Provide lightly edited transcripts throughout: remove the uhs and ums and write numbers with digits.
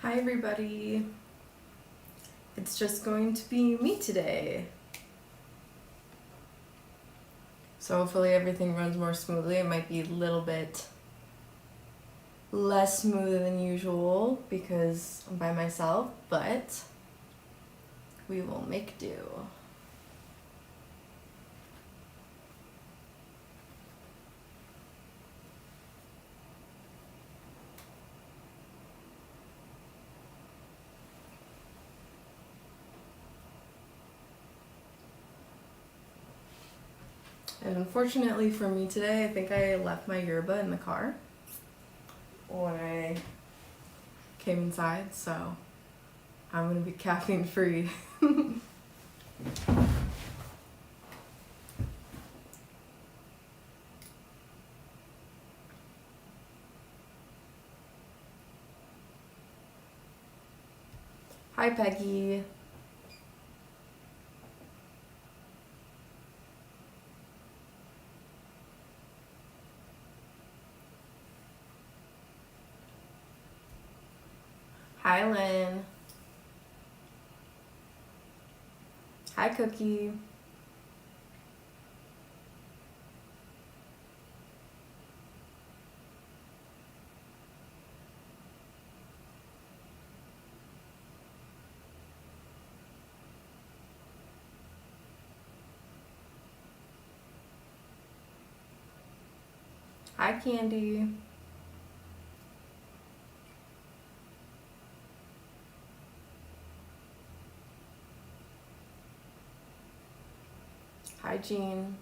Hi everybody, it's just going to be me today. So hopefully everything runs more smoothly. It might be a little bit less smooth than usual because I'm by myself, but we will make do. And unfortunately for me today, I think I left my yerba in the car when I came inside, so I'm gonna be caffeine free. Hi Peggy. Hi Lynn. Hi Cookie. Hi Candy. Hi Jean.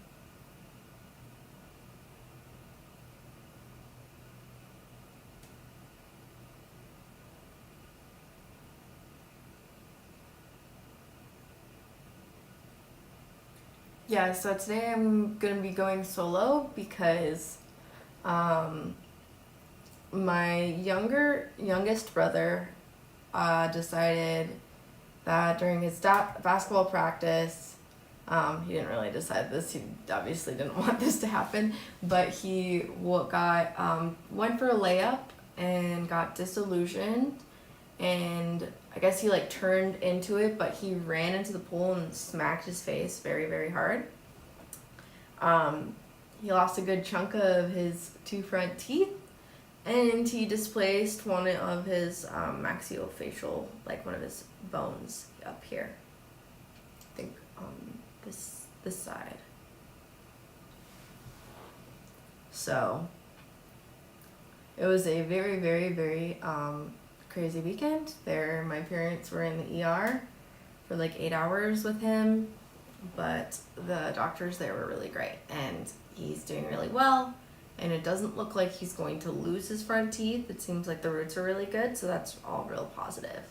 Yeah, so today I'm gonna be going solo because my youngest brother decided that during his basketball practice, he didn't really decide this. He obviously didn't want this to happen, but he went for a layup and got disillusioned, and I guess he like turned into it, but he ran into the pool and smacked his face very, very hard. He lost a good chunk of his two front teeth, and he displaced one of his maxillofacial, like one of his bones up here. I think this side. So it was a very, very, very crazy weekend. My parents were in the ER for like 8 hours with him, but the doctors there were really great, and he's doing really well, and it doesn't look like he's going to lose his front teeth. It seems like the roots are really good, so that's all real positive.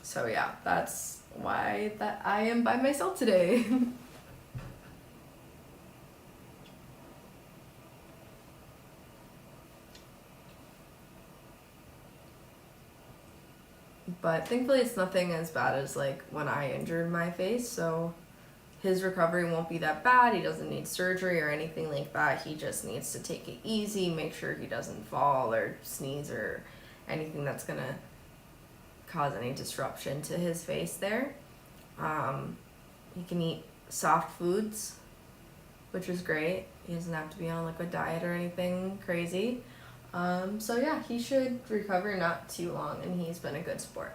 So yeah, that's why that I am by myself today. But thankfully it's nothing as bad as like when I injured my face, so his recovery won't be that bad. He doesn't need surgery or anything like that. He just needs to take it easy, make sure he doesn't fall or sneeze or anything that's gonna cause any disruption to his face there. He can eat soft foods, which is great. He doesn't have to be on a liquid diet or anything crazy. So yeah, he should recover not too long, and he's been a good sport.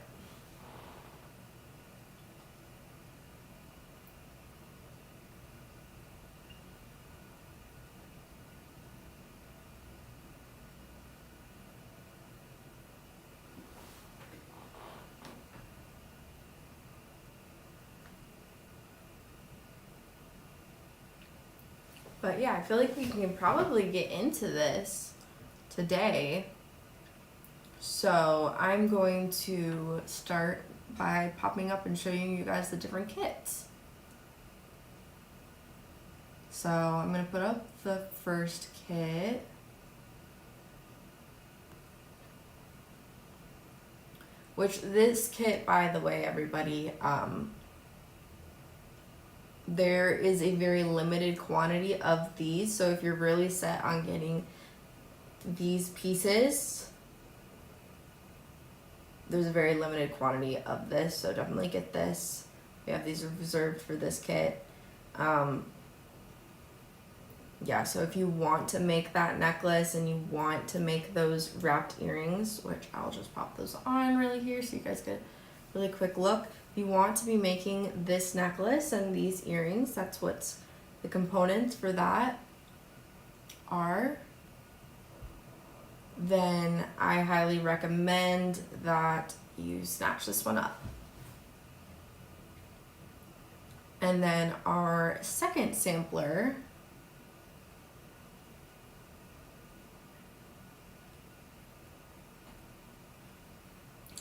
But yeah, I feel like we can probably get into this today. So I'm going to start by popping up and showing you guys the different kits. So I'm going to put up the first kit. Which this kit, by the way, everybody, there is a very limited quantity of these. So if you're really set on getting these pieces, there's a very limited quantity of this, so definitely get this. We have these reserved for this kit. Yeah, so if you want to make that necklace and you want to make those wrapped earrings, which I'll just pop those on really here so you guys get a really quick look. If you want to be making this necklace and these earrings, that's what's the components for that are, then I highly recommend that you snatch this one up. And then our second sampler,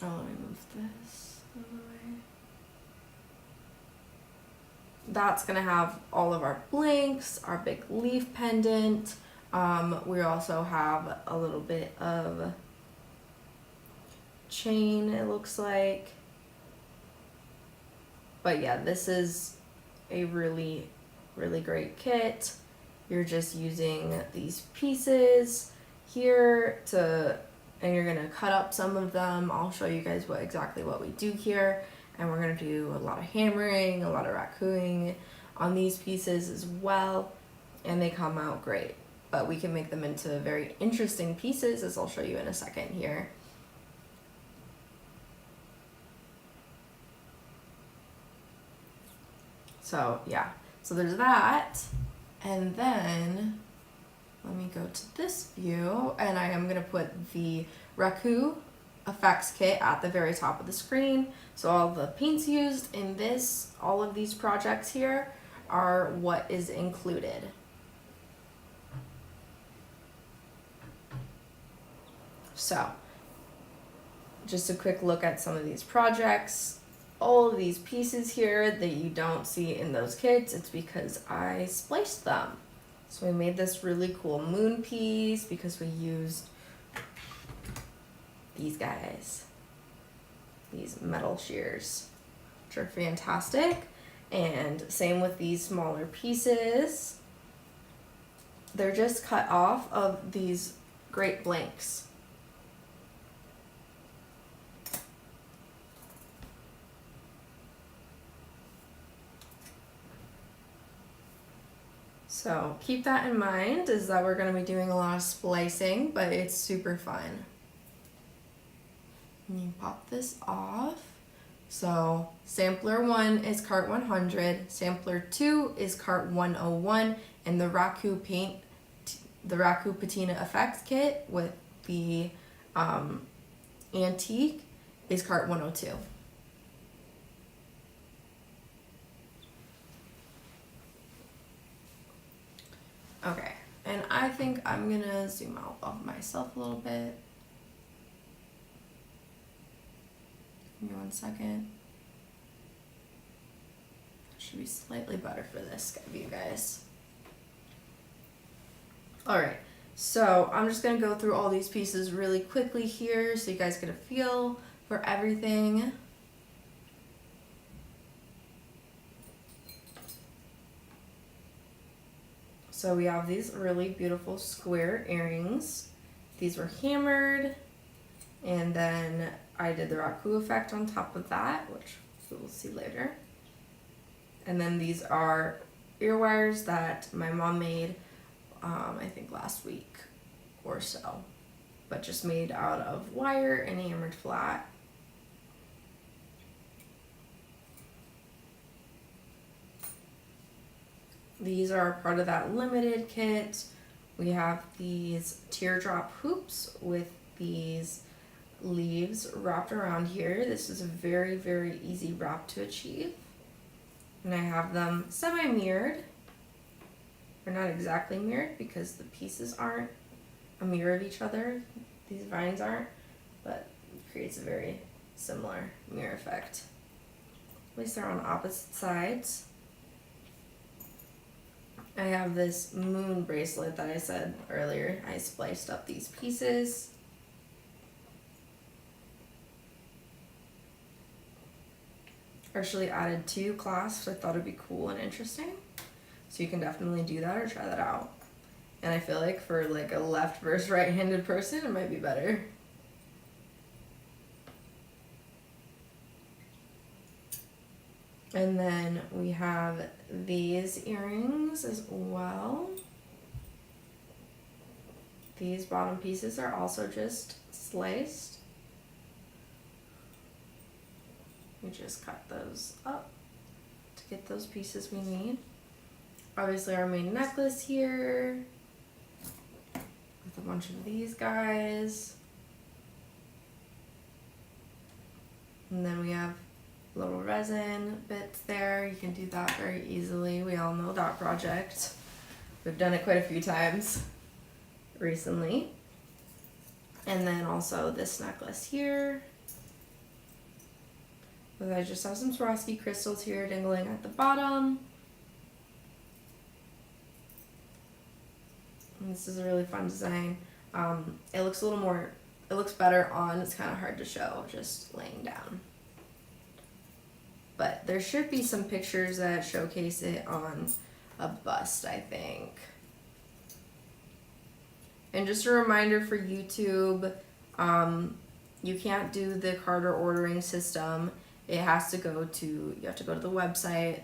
oh, let me move this out of the way. That's gonna have all of our blinks, our big leaf pendant. We also have a little bit of chain, it looks like. But yeah, this is a really, really great kit. You're just using these pieces here and you're gonna cut up some of them. I'll show you guys exactly what we do here. And we're gonna do a lot of hammering, a lot of rakuing on these pieces as well. And they come out great. But we can make them into very interesting pieces, as I'll show you in a second here. So yeah, so there's that. And then let me go to this view, and I am gonna put the Raku Effects kit at the very top of the screen. So all the paints used in this, all of these projects here are what is included. So just a quick look at some of these projects. All of these pieces here that you don't see in those kits, it's because I spliced them. So we made this really cool moon piece because we used these guys, these metal shears, which are fantastic. And same with these smaller pieces. They're just cut off of these great blanks. So keep that in mind, is that we're going to be doing a lot of splicing, but it's super fun. And you pop this off. So sampler 1 is cart 100, sampler 2 is cart 101, and the Raku Patina Effect kit with the antique is cart 102. Okay, and I think I'm gonna zoom out of myself a little bit. Give me 1 second. Should be slightly better for this view, guys. All right, so I'm just gonna go through all these pieces really quickly here so you guys get a feel for everything. So we have these really beautiful square earrings. These were hammered, and then I did the Raku effect on top of that, which we will see later. And then these are ear wires that my mom made, I think last week or so, but just made out of wire and hammered flat. These are part of that limited kit. We have these teardrop hoops with these leaves wrapped around here. This is a very, very easy wrap to achieve. And I have them semi-mirrored. They're not exactly mirrored because the pieces aren't a mirror of each other. These vines aren't, but it creates a very similar mirror effect. At least they're on opposite sides. I have this moon bracelet that I said earlier. I spliced up these pieces. Actually added 2 clasps. I thought it'd be cool and interesting. So you can definitely do that or try that out. And I feel like for like a left versus right-handed person, it might be better. And then we have these earrings as well. These bottom pieces are also just sliced. We just cut those up to get those pieces we need. Obviously our main necklace here with a bunch of these guys. And then we have little resin bits there. You can do that very easily. We all know that project. We've done it quite a few times recently. And then also this necklace here. I just have some Swarovski crystals here dangling at the bottom. And this is a really fun design. It looks it looks better on, it's kind of hard to show just laying down. But there should be some pictures that showcase it on a bust, I think. And just a reminder for YouTube, you can't do the Carter ordering system. It has to go to, you have to go to the website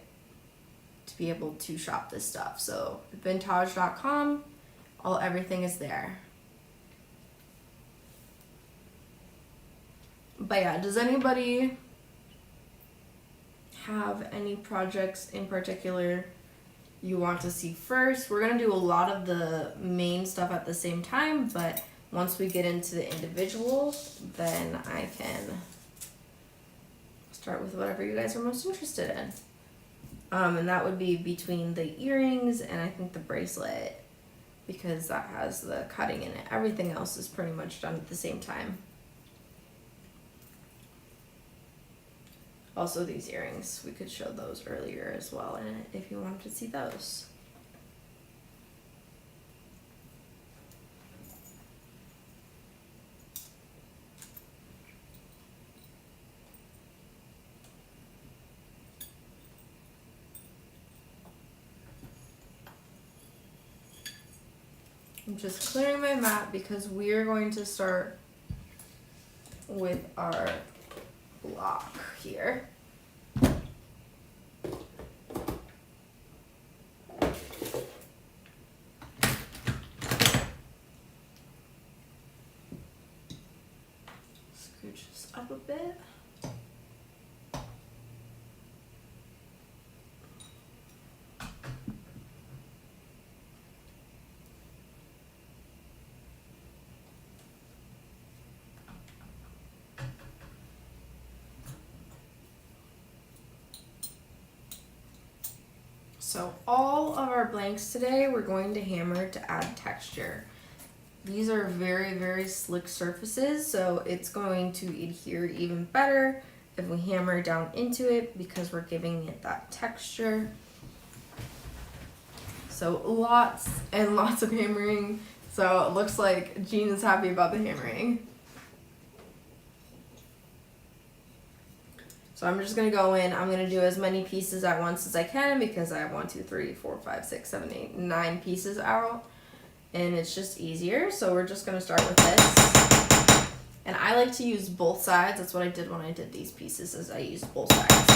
to be able to shop this stuff. So vintaj.com, everything is there. But yeah, does anybody have any projects in particular you want to see first? We're gonna do a lot of the main stuff at the same time, but once we get into the individuals, then I can start with whatever you guys are most interested in. And that would be between the earrings and I think the bracelet, because that has the cutting in it. Everything else is pretty much done at the same time. Also these earrings, we could show those earlier as well if you wanted to see those. I'm just clearing my mat because we're going to start with our block here. Scooch this up a bit. So all of our blanks today, we're going to hammer to add texture. These are very, very slick surfaces, so it's going to adhere even better if we hammer down into it because we're giving it that texture. So lots and lots of hammering. So it looks like Jean is happy about the hammering. So I'm just gonna go in, I'm gonna do as many pieces at once as I can because I have 1, 2, 3, 4, 5, 6, 7, 8, 9 pieces out. And it's just easier. So we're just gonna start with this. And I like to use both sides. That's what I did when I did these pieces, is I used both sides.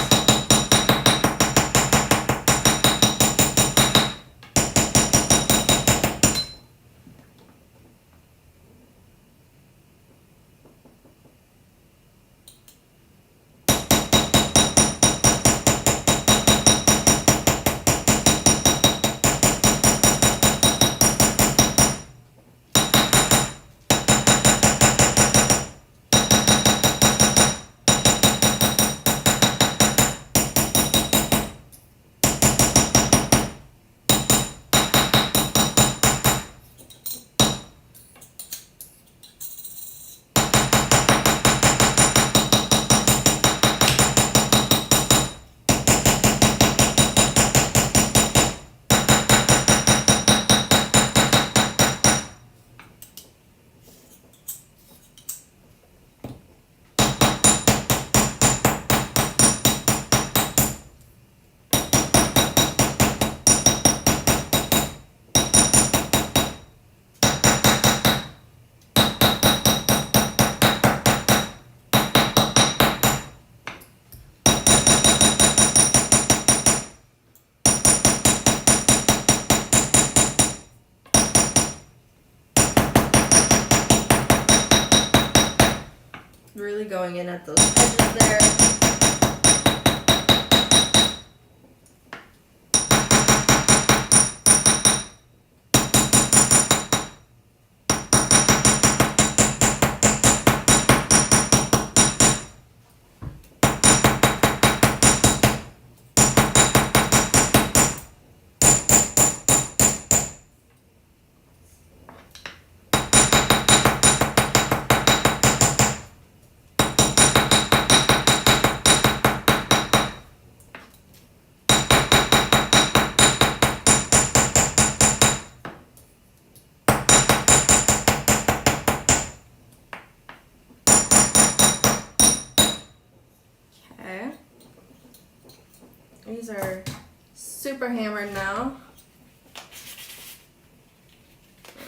Really going in at those edges there. These are super hammered now.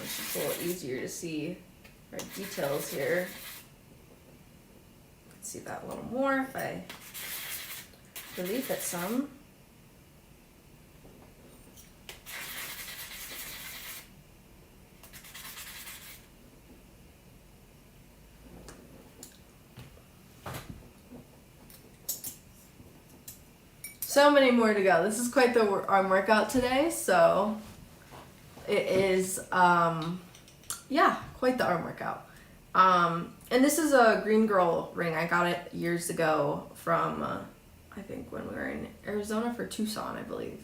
It's just a little easier to see our details here. See that a little more if I relief it some. So many more to go. This is quite the arm workout today, so it is, yeah, quite the arm workout. And this is a Green Girl ring. I got it years ago from, I think when we were in Arizona for Tucson, I believe.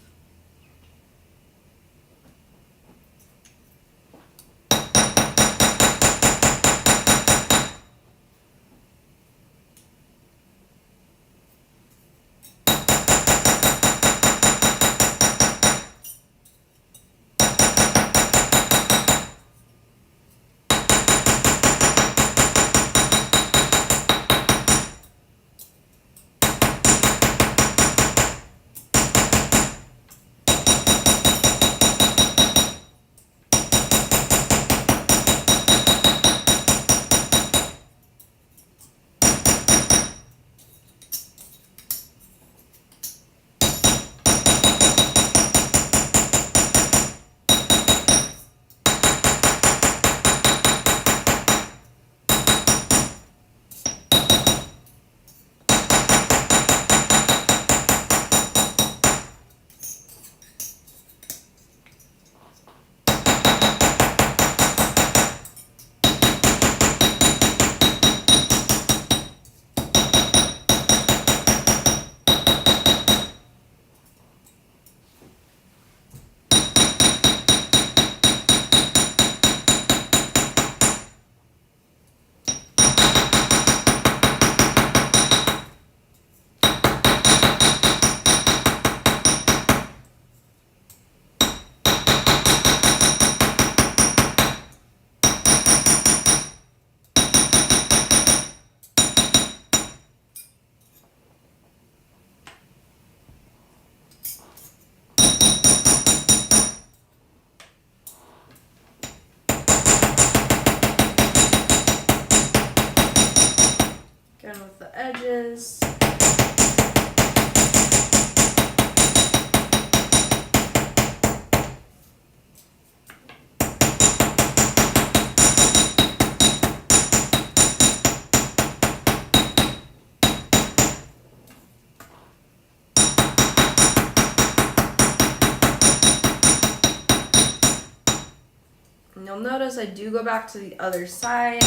Again with the edges. And you'll notice I do go back to the other side,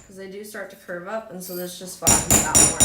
because they do start to curve up, and so this just flattens out more.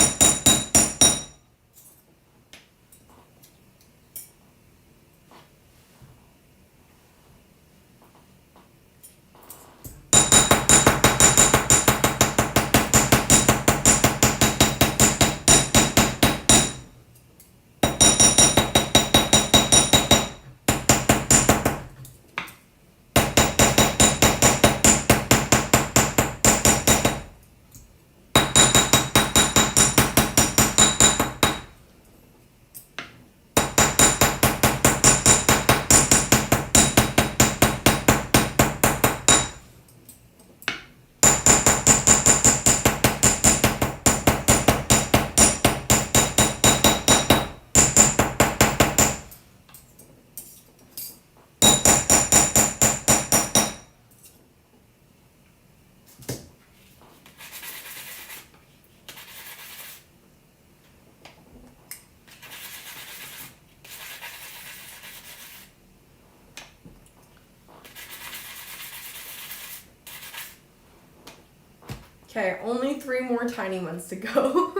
Okay, only 3 more tiny ones to go.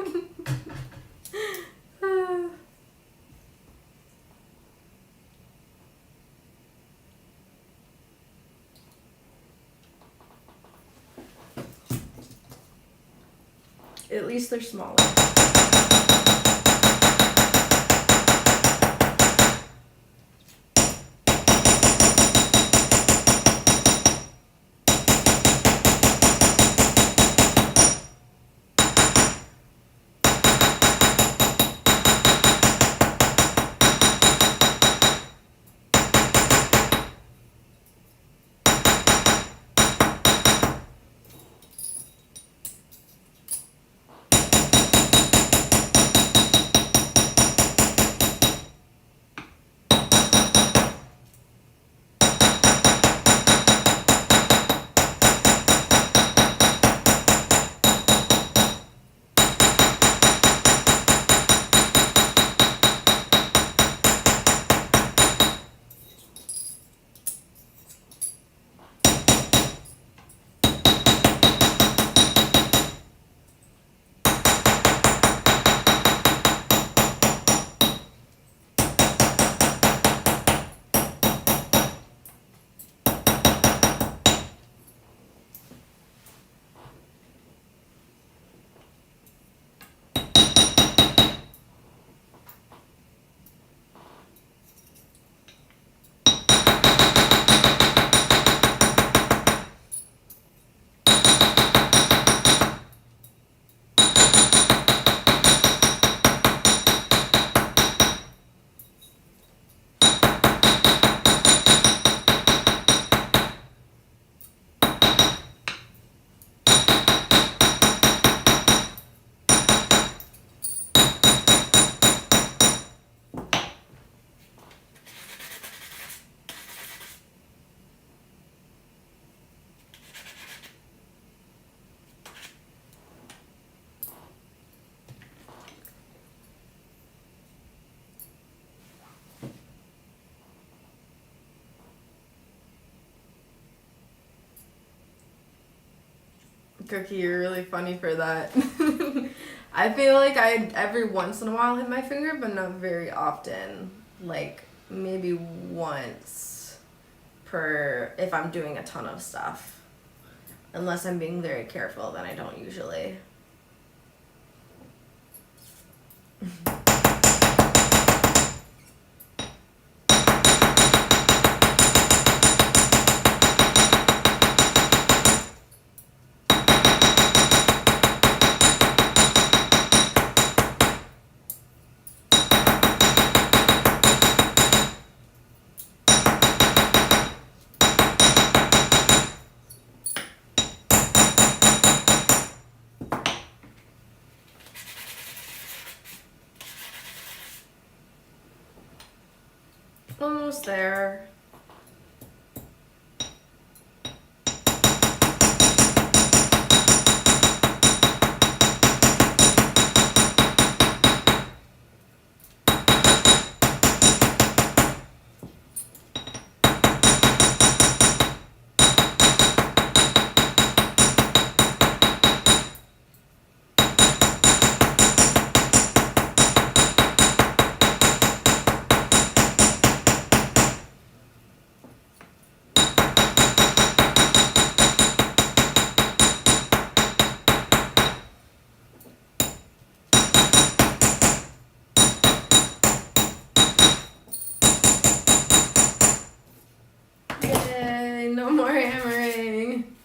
At least they're smaller. Cookie, you're really funny for that. I feel like I every once in a while hit my finger, but not very often. Like maybe once per if I'm doing a ton of stuff. Unless I'm being very careful, then I don't usually. Almost there. Yay, no more hammering.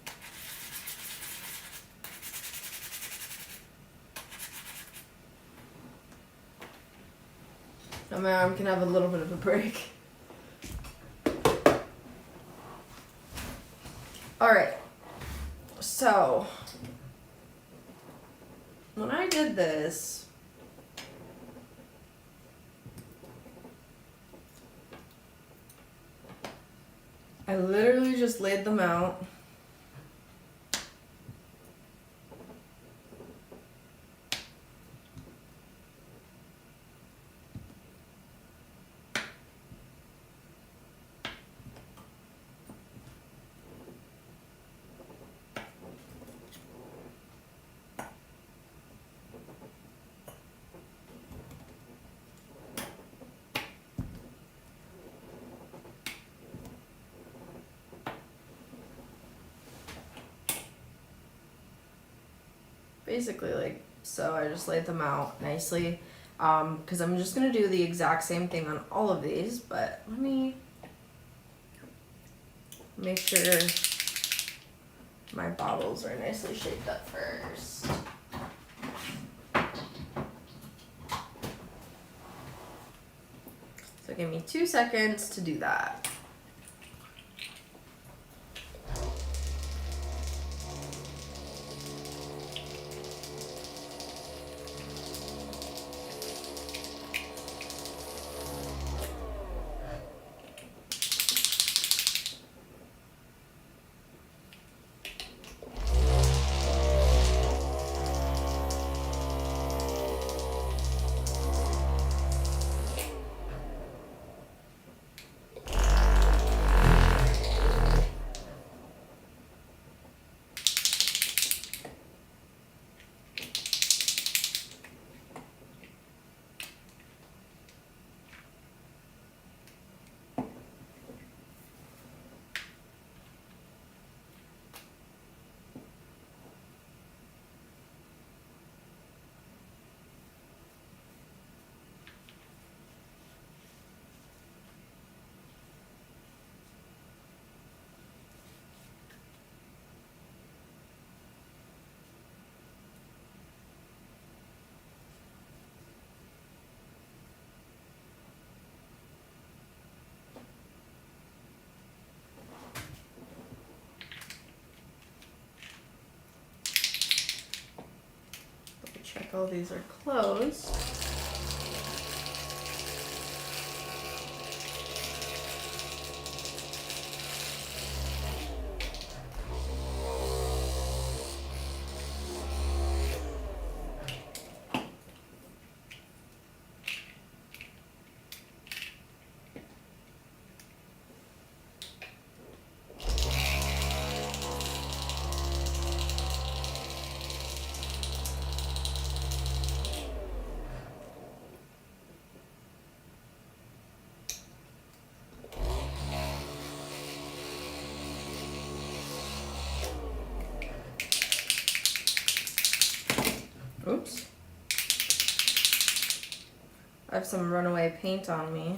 Oh, my arm can have a little bit of a break. Alright, so when I did this, I literally just laid them out. basically like so. I just laid them out nicely because I'm just going to do the exact same thing on all of these, but let me make sure my bottles are nicely shaped up first. So give me 2 seconds to do that. Check all these are closed. Oops. I have some runaway paint on me.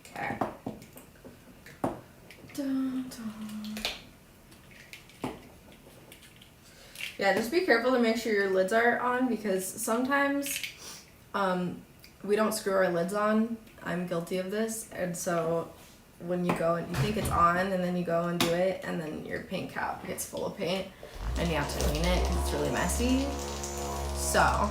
Okay. Dun, dun. Yeah, just be careful to make sure your lids are on because sometimes we don't screw our lids on. I'm guilty of this. And so when you go and you think it's on and then you go and do it and then your paint cap gets full of paint and you have to clean it because it's really messy. So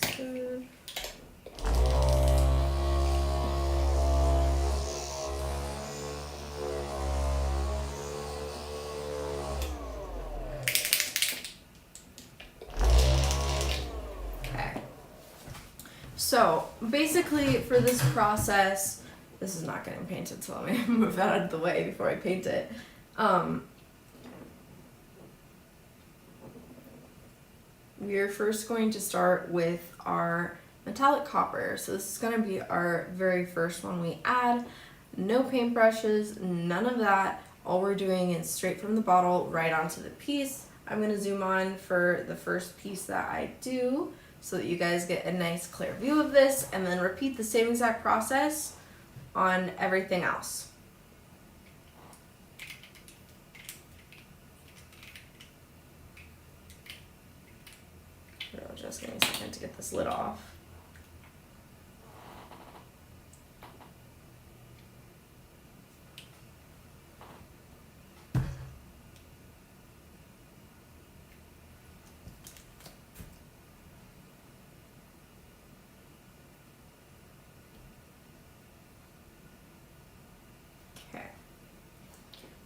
that's good. So basically for this process, this is not getting painted, so let me move that out of the way before I paint it. We're first going to start with our metallic copper. So this is going to be our very first one we add. No paintbrushes, none of that. All we're doing is straight from the bottle right onto the piece. I'm going to zoom on for the first piece that I do, so that you guys get a nice clear view of this, and then repeat the same exact process on everything else. Just give me a second to get this lid off.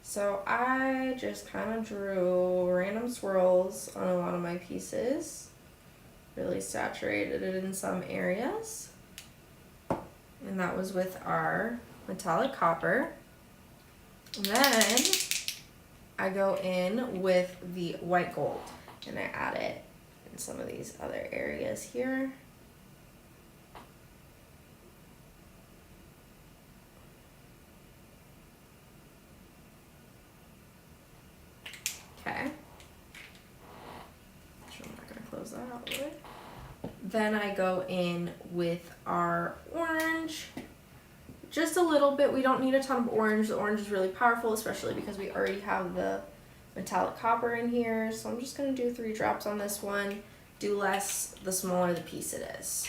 So I just kind of drew random swirls on a lot of my pieces, really saturated it in some areas, and that was with our metallic copper. And then I go in with the white gold and I add it in some of these other areas here. Okay. So I'm not gonna close that out of the way. Then I go in with our orange. Just a little bit. We don't need a ton of orange. The orange is really powerful, especially because we already have the metallic copper in here. So I'm just going to do 3 drops on this one. Do less the smaller the piece it is.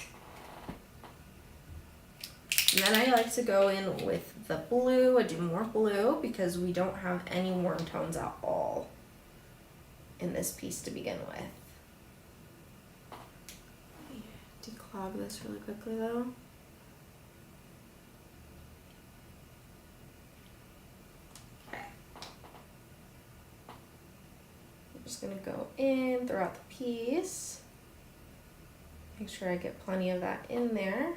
And then I like to go in with the blue. I do more blue because we don't have any warm tones at all in this piece to begin with. Let me declog this really quickly though. Just gonna go in throughout the piece. Make sure I get plenty of that in there.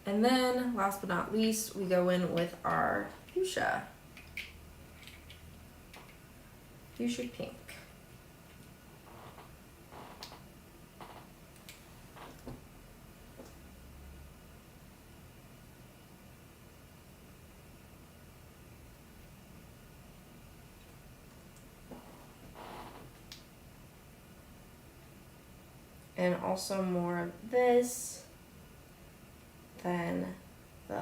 And then, last but not least, we go in with our fuchsia pink. And also more of this than the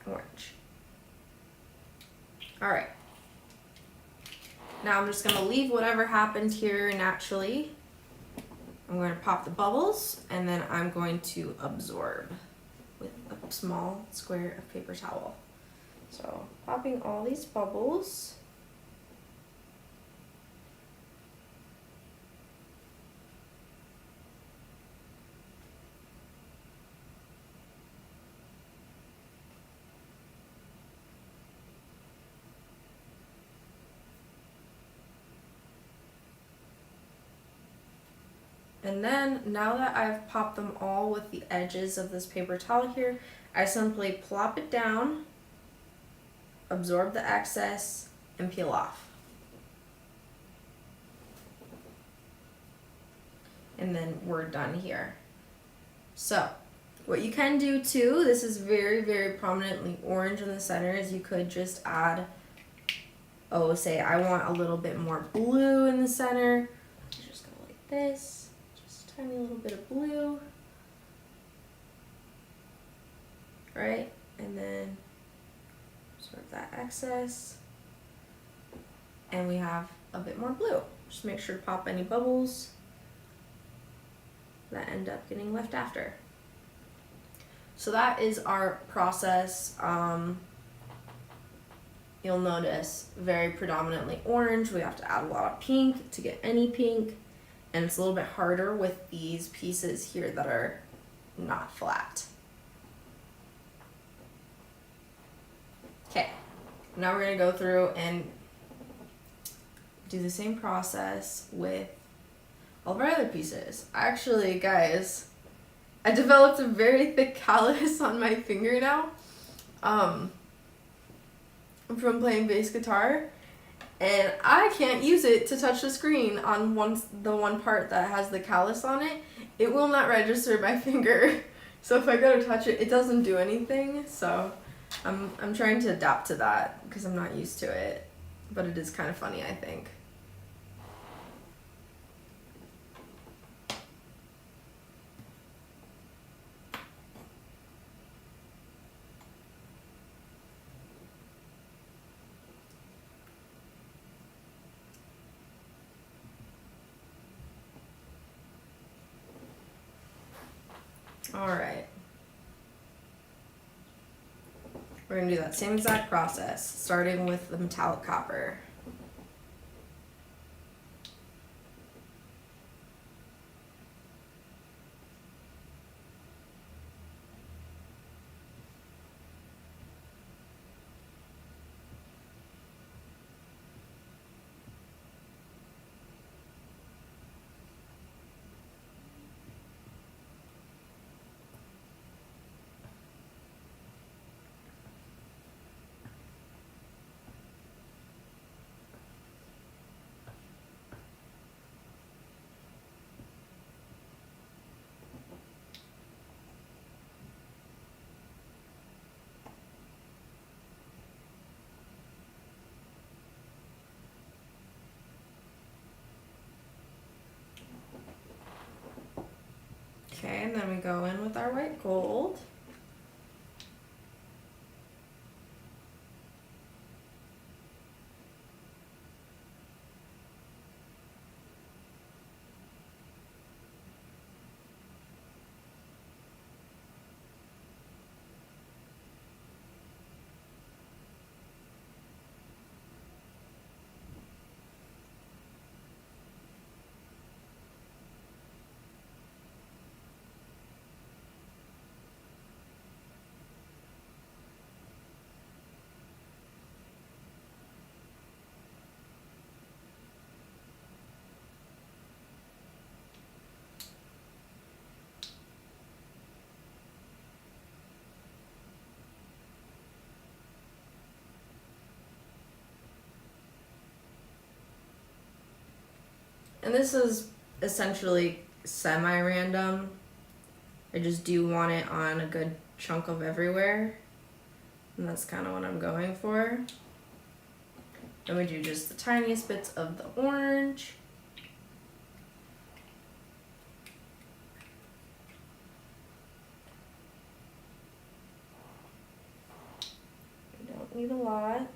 orange. All right. Now I'm just gonna leave whatever happened here naturally. I'm going to pop the bubbles and then I'm going to absorb with a small square of paper towel. So popping all these bubbles. And then now that I've popped them all with the edges of this paper towel here, I simply plop it down, absorb the excess, and peel off. And then we're done here. So what you can do too, this is very, very prominently orange in the center, is you could just add, say I want a little bit more blue in the center. Just go like this, just a tiny little bit of blue. Right, and then absorb that excess. And we have a bit more blue. Just make sure to pop any bubbles that end up getting left after. So that is our process. You'll notice very predominantly orange. We have to add a lot of pink to get any pink, and it's a little bit harder with these pieces here that are not flat. Okay, now we're gonna go through and do the same process with all of our other pieces. Actually, guys, I developed a very thick callus on my finger now from playing bass guitar, and I can't use it to touch the screen on the one part that has the callus on it. It will not register my finger. So if I go to touch it, it doesn't do anything. So I'm trying to adapt to that because I'm not used to it, but it is kind of funny, I think. All right. We're gonna do that same exact process, starting with the metallic copper. Okay, and then we go in with our white gold. And this is essentially semi-random. I just do want it on a good chunk of everywhere. And that's kind of what I'm going for. Then we do just the tiniest bits of the orange. We don't need a lot.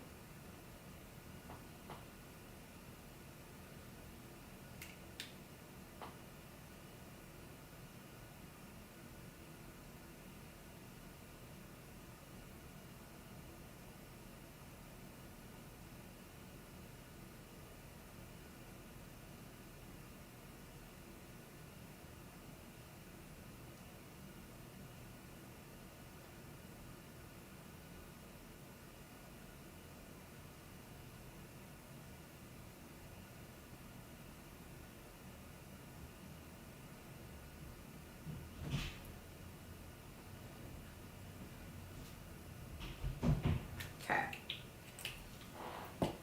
Okay.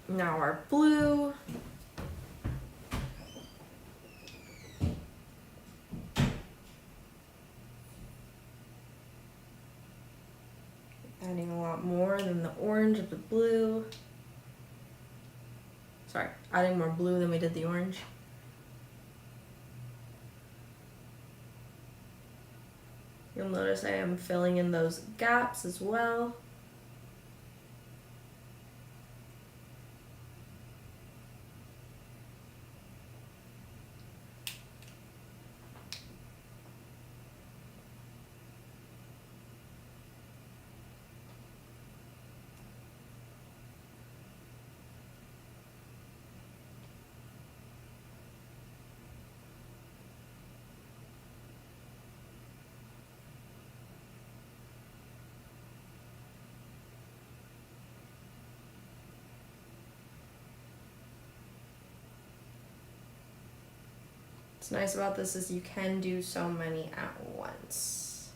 Now our blue. Adding a lot more than the orange of the blue. Sorry, adding more blue than we did the orange. You'll notice I am filling in those gaps as well. What's nice about this is you can do so many at once.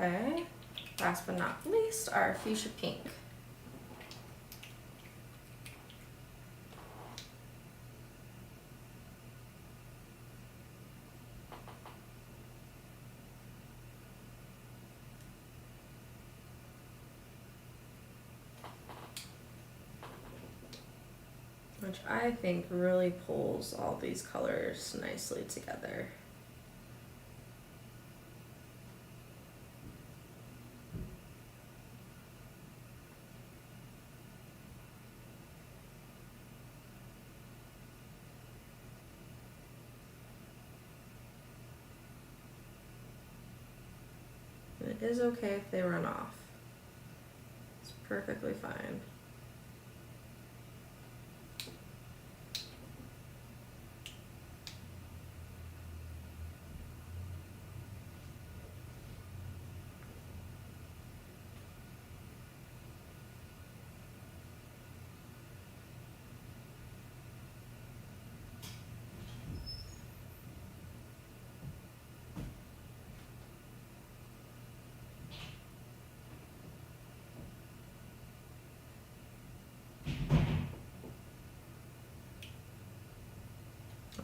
Okay, last but not least, our fuchsia pink. Which I think really pulls all these colors nicely together. And it is okay if they run off. It's perfectly fine.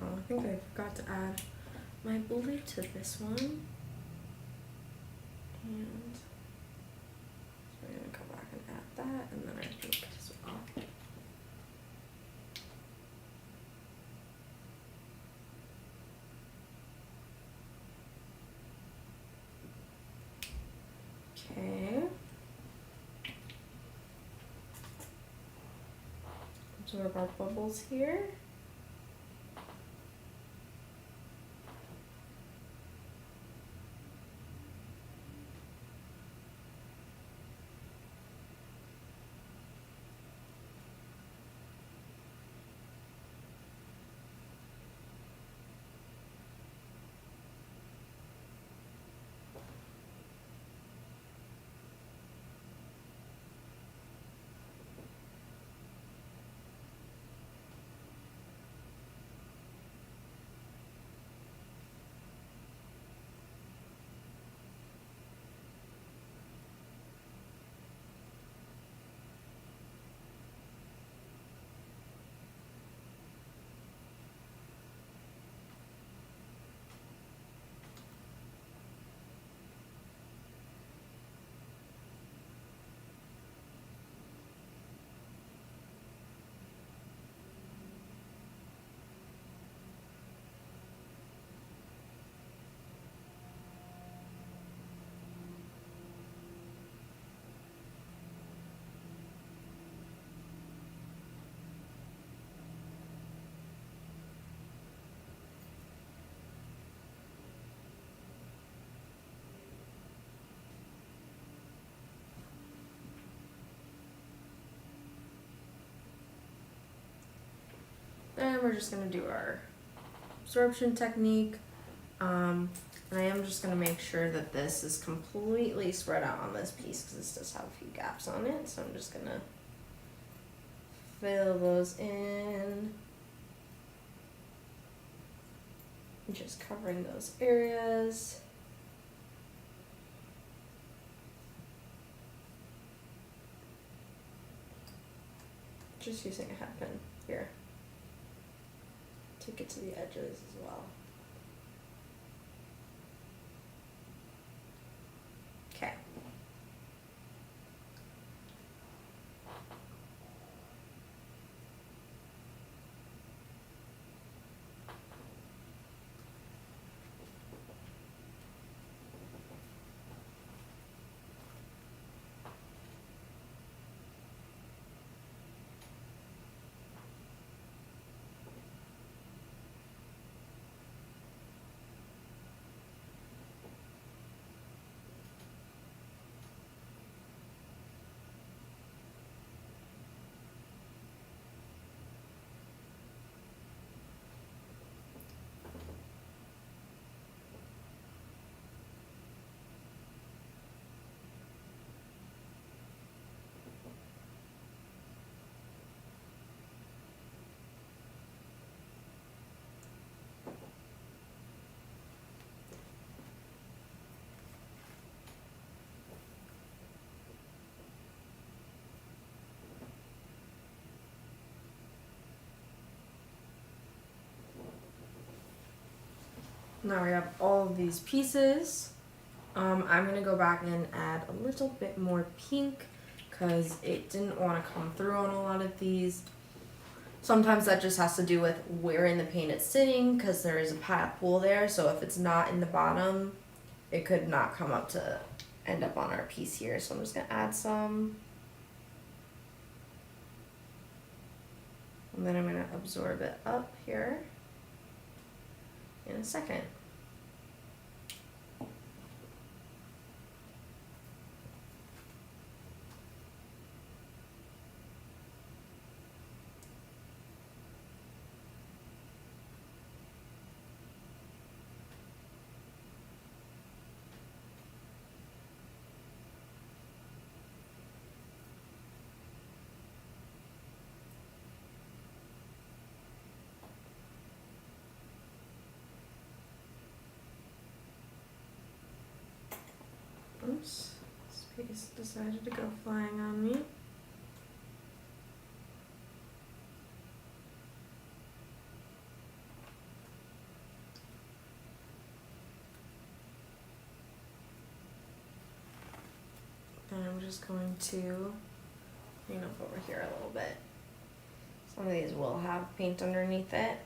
Oh, I think I forgot to add my blue to this one. And so we're gonna go back and add that, and then our pink as well. Okay. Absorb our bubbles here. Then we're just gonna do our absorption technique. And I am just gonna make sure that this is completely spread out on this piece because this does have a few gaps on it. So I'm just gonna fill those in. Just covering those areas. Just using a hat pin here to get to the edges as well. Okay. Now we have all of these pieces. I'm gonna go back and add a little bit more pink because it didn't want to come through on a lot of these. Sometimes that just has to do with where in the paint it's sitting because there is a pool there. So if it's not in the bottom, it could not come up to end up on our piece here. So I'm just gonna add some. And then I'm gonna absorb it up here in a second. Oops, this piece decided to go flying on me. I'm just going to clean up over here a little bit. Some of these will have paint underneath it.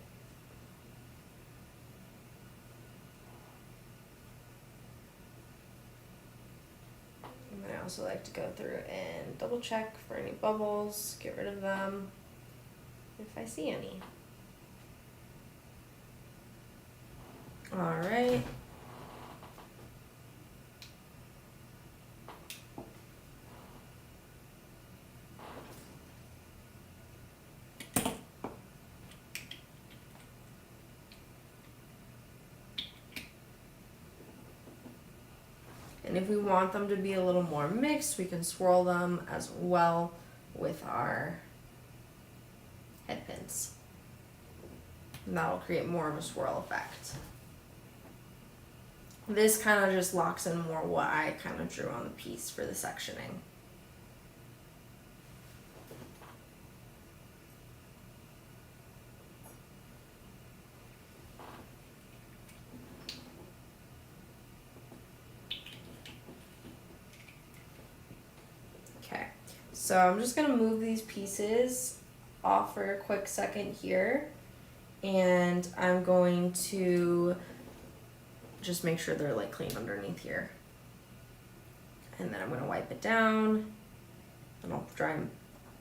And then I also like to go through and double check for any bubbles, get rid of them if I see any. All right. And if we want them to be a little more mixed, we can swirl them as well with our head pins. And that'll create more of a swirl effect. This kind of just locks in more what I kind of drew on the piece for the sectioning. Okay, so I'm just gonna move these pieces off for a quick second here, and I'm going to just make sure they're like clean underneath here. And then I'm gonna wipe it down, and I'll drag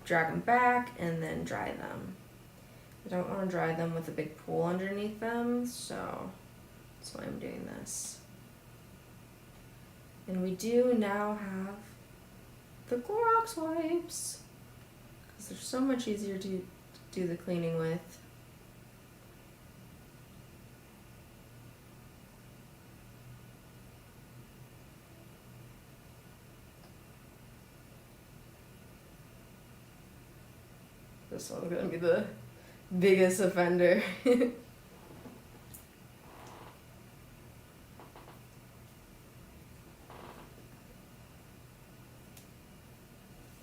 them back and then dry them. I don't wanna dry them with a big pool underneath them, so that's why I'm doing this. And we do now have the Clorox wipes, because they're so much easier to do the cleaning with. This one's gonna be the biggest offender.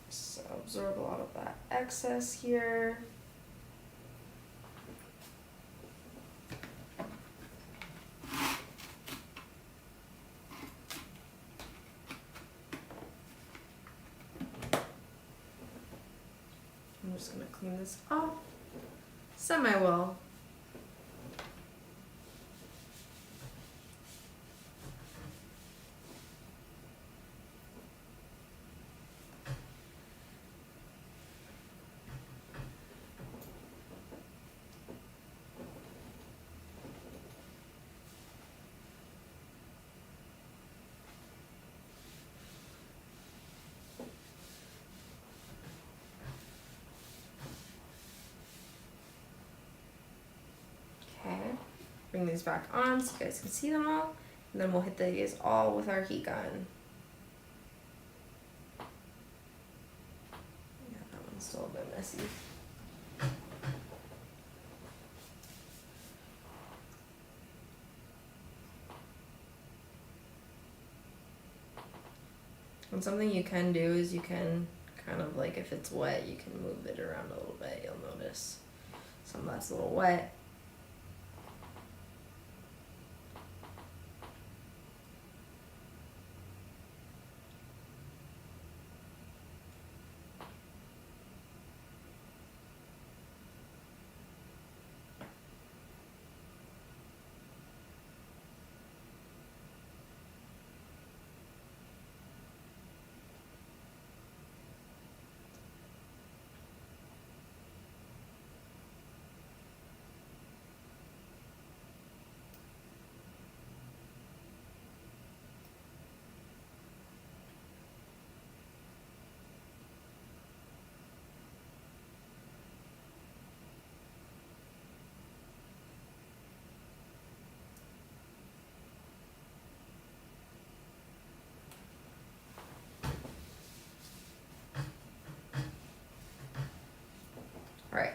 So absorb a lot of that excess here. I'm just gonna clean this off semi-well. Bring these back on so you guys can see them all, and then we'll hit these all with our heat gun. Yeah, that one's still a bit messy. And something you can do is you can kind of like, if it's wet, you can move it around a little bit. You'll notice some of that's a little wet. Alright.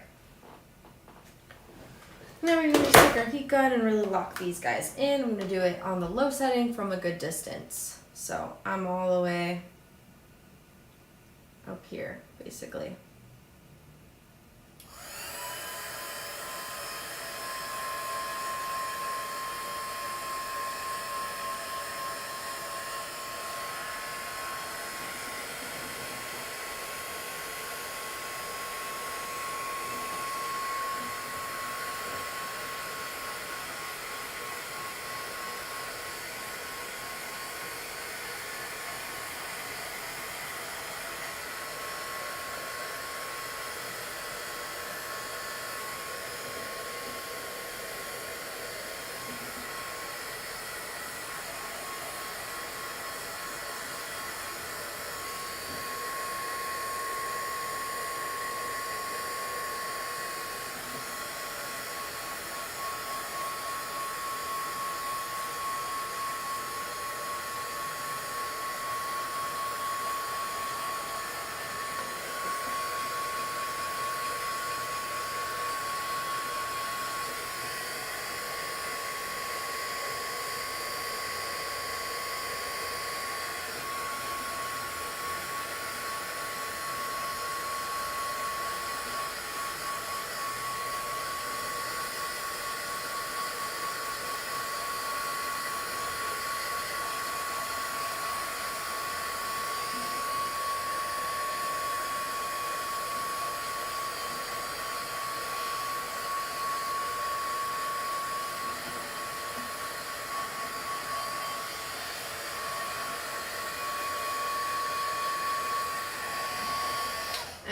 Now we're going to take our heat gun and really lock these guys in. I'm going to do it on the low setting from a good distance. So I'm all the way up here, basically.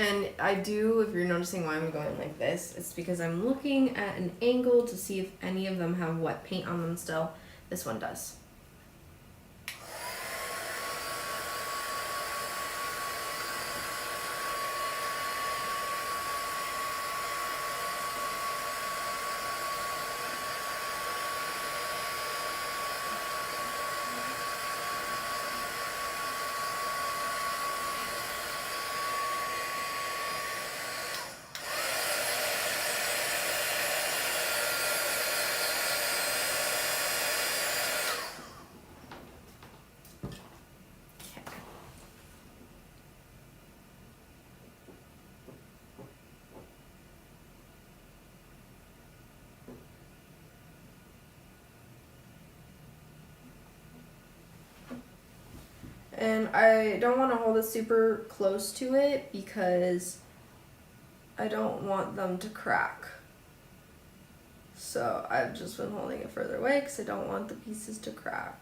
And I do, if you're noticing why I'm going like this, it's because I'm looking at an angle to see if any of them have wet paint on them still. This one does. And I don't want to hold it super close to it because I don't want them to crack. So I've just been holding it further away because I don't want the pieces to crack.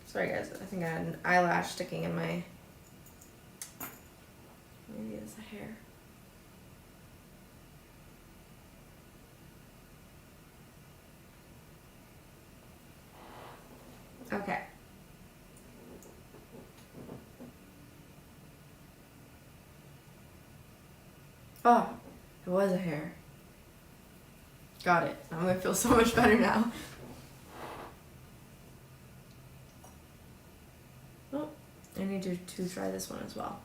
Sorry guys, I think I had an eyelash sticking in my, maybe it's a hair. Okay. Oh, it was a hair. Got it. I'm gonna feel so much better now. Oh, I need to try this one as well.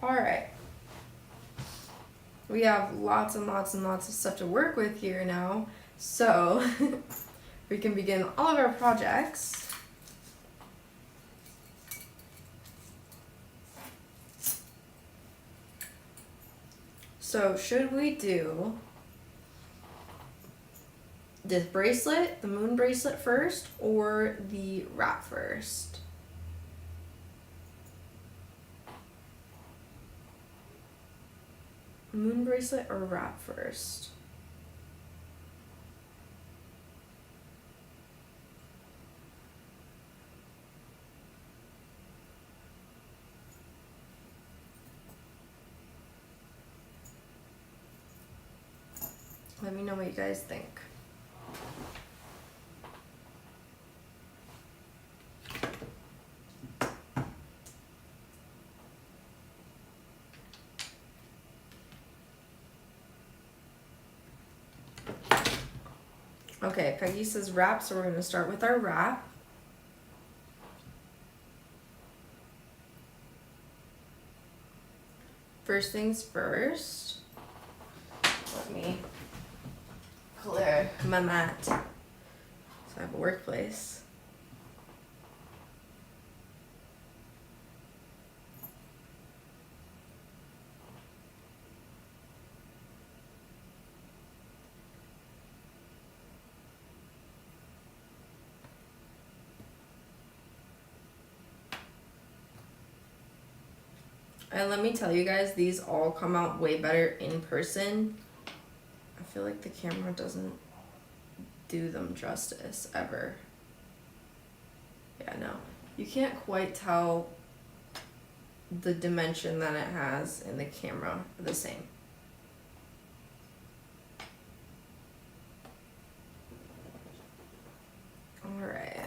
All right. We have lots and lots and lots of stuff to work with here now, so we can begin all of our projects. So should we do this bracelet, the moon bracelet first, or the wrap first? Moon bracelet or wrap first? Let me know what you guys think. Okay, Peggy says wrap, so we're going to start with our wrap. First things first, let me clear my mat. So I have a workplace. And let me tell you guys, these all come out way better in person. I feel like the camera doesn't do them justice ever. Yeah, no. You can't quite tell the dimension that it has in the camera the same. All right.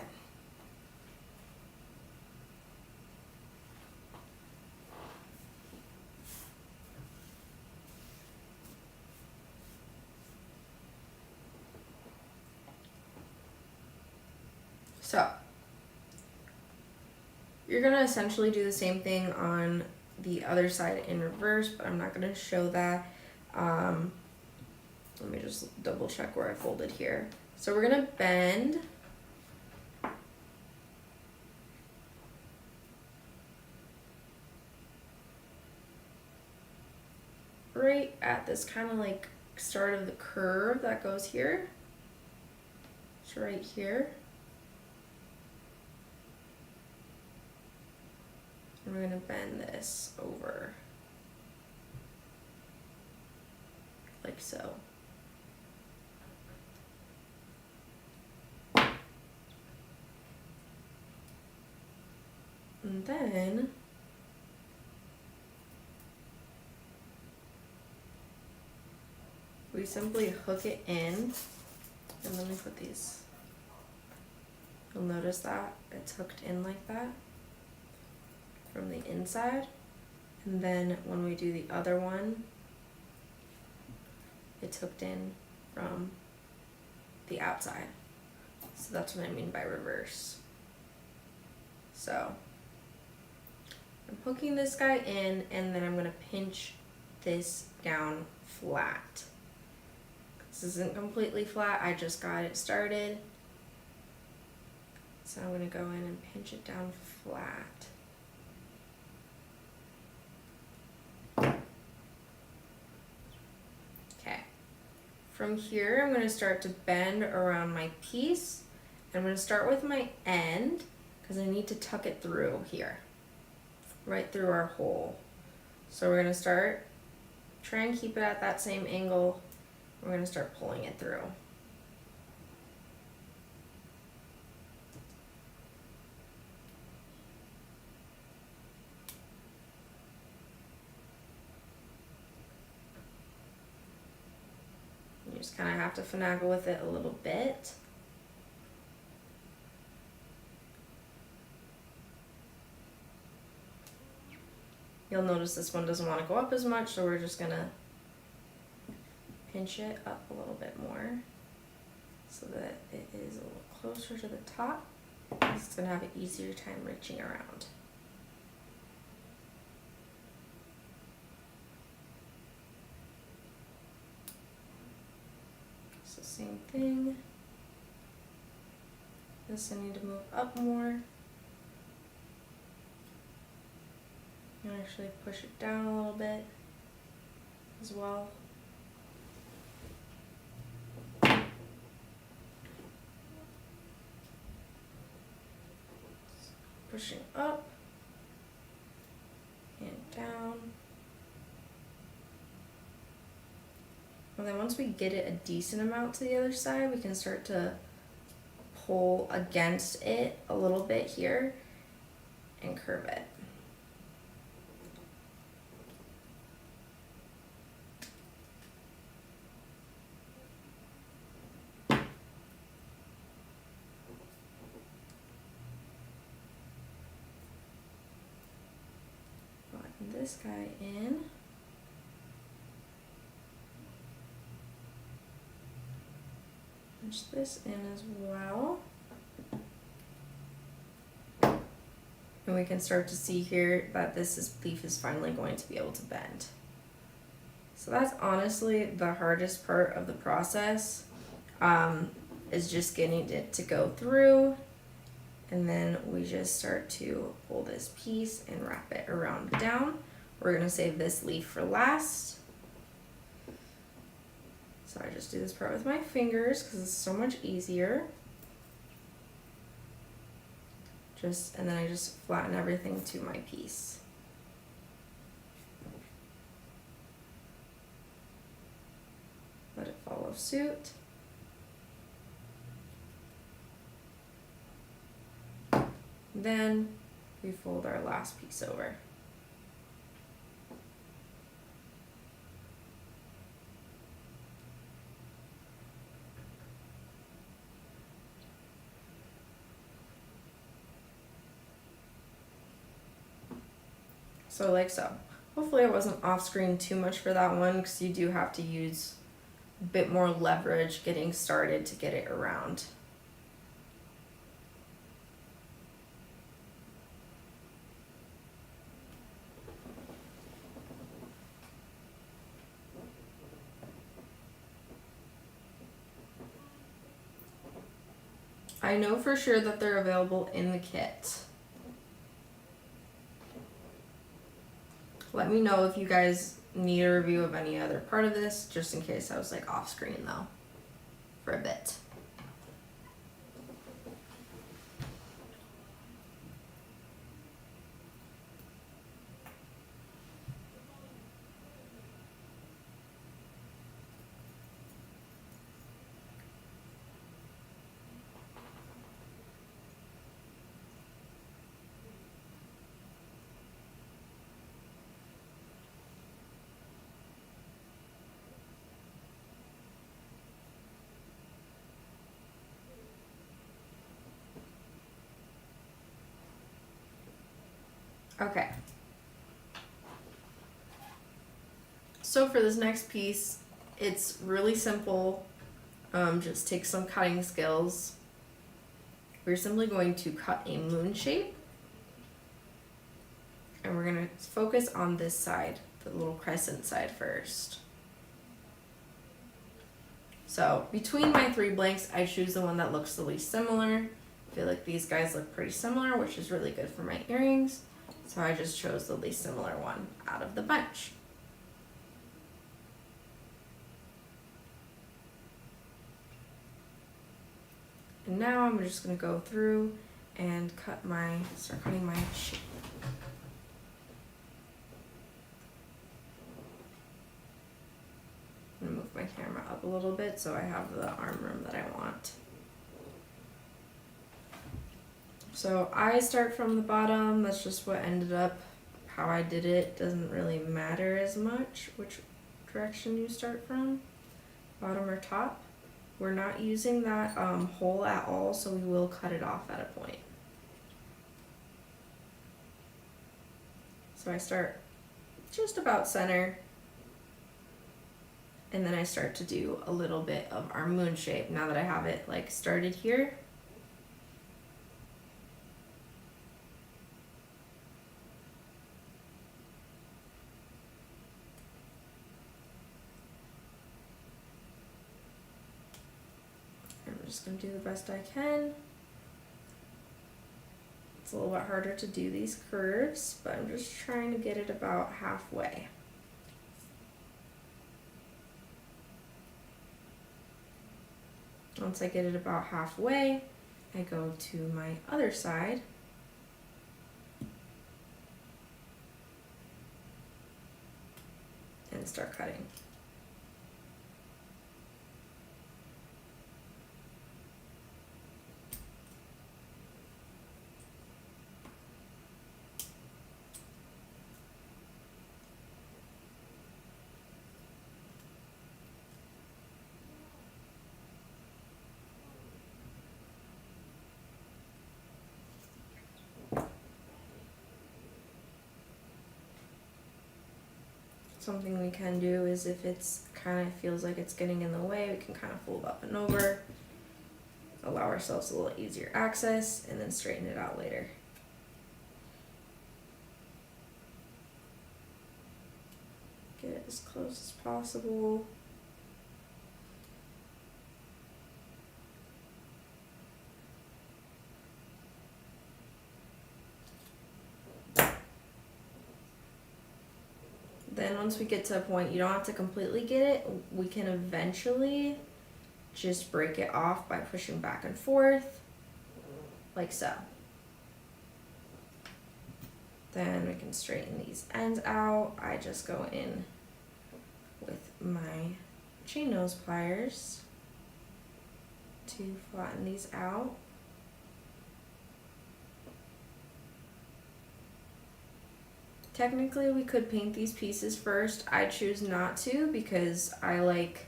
So, you're going to essentially do the same thing on the other side in reverse, but I'm not going to show that. Let me just double check where I folded here. So we're going to bend. right at this kind of like start of the curve that goes here. It's right here. And we're gonna bend this over like so. And then we simply hook it in, and let me put these. You'll notice that it's hooked in like that from the inside. And then when we do the other one, it's hooked in from the outside. So that's what I mean by reverse. So I'm hooking this guy in, and then I'm gonna pinch this down flat. This isn't completely flat, I just got it started. So I'm gonna go in and pinch it down flat. Okay. From here, I'm gonna start to bend around my piece. I'm gonna start with my end, because I need to tuck it through here, right through our hole. So we're gonna start, try and keep it at that same angle. We're gonna start pulling it through. You just kind of have to finagle with it a little bit. You'll notice this one doesn't want to go up as much, so we're just gonna pinch it up a little bit more so that it is a little closer to the top. It's gonna have an easier time reaching around. So same thing. This I need to move up more. And actually push it down a little bit as well. Pushing up and down. And then once we get it a decent amount to the other side, we can start to pull against it a little bit here and curve it. This guy in. Punch this in as well. And we can start to see here that this leaf is finally going to be able to bend. So that's honestly the hardest part of the process, is just getting it to go through. And then we just start to pull this piece and wrap it around down. We're gonna save this leaf for last. So I just do this part with my fingers because it's so much easier. And then I just flatten everything to my piece. Let it follow suit. Then we fold our last piece over. So like so. Hopefully I wasn't off screen too much for that one, because you do have to use a bit more leverage getting started to get it around. I know for sure that they're available in the kit. Let me know if you guys need a review of any other part of this, just in case I was like off screen though, for a bit. Okay. So for this next piece, it's really simple. Just take some cutting skills. We're simply going to cut a moon shape. And we're going to focus on this side, the little crescent side first. So between my 3 blanks, I choose the one that looks the least similar. I feel like these guys look pretty similar, which is really good for my earrings. So I just chose the least similar one out of the bunch. And now I'm just going to go through and start cutting my shape. I'm going to move my camera up a little bit so I have the arm room that I want. So I start from the bottom. That's just what ended up, how I did it. Doesn't really matter as much which direction you start from, bottom or top. We're not using that hole at all, so we will cut it off at a point. So I start just about center, and then I start to do a little bit of our moon shape now that I have it like started here. I'm just going to do the best I can. It's a little bit harder to do these curves, but I'm just trying to get it about halfway. Once I get it about halfway, I go to my other side. And start cutting. Something we can do is if it's kind of feels like it's getting in the way, we can kind of fold up and over, allow ourselves a little easier access, and then straighten it out later. Get it as close as possible. Then once we get to a point, you don't have to completely get it. We can eventually just break it off by pushing back and forth, like so. Then we can straighten these ends out. I just go in with my chain nose pliers to flatten these out. Technically, we could paint these pieces first. I choose not to because I like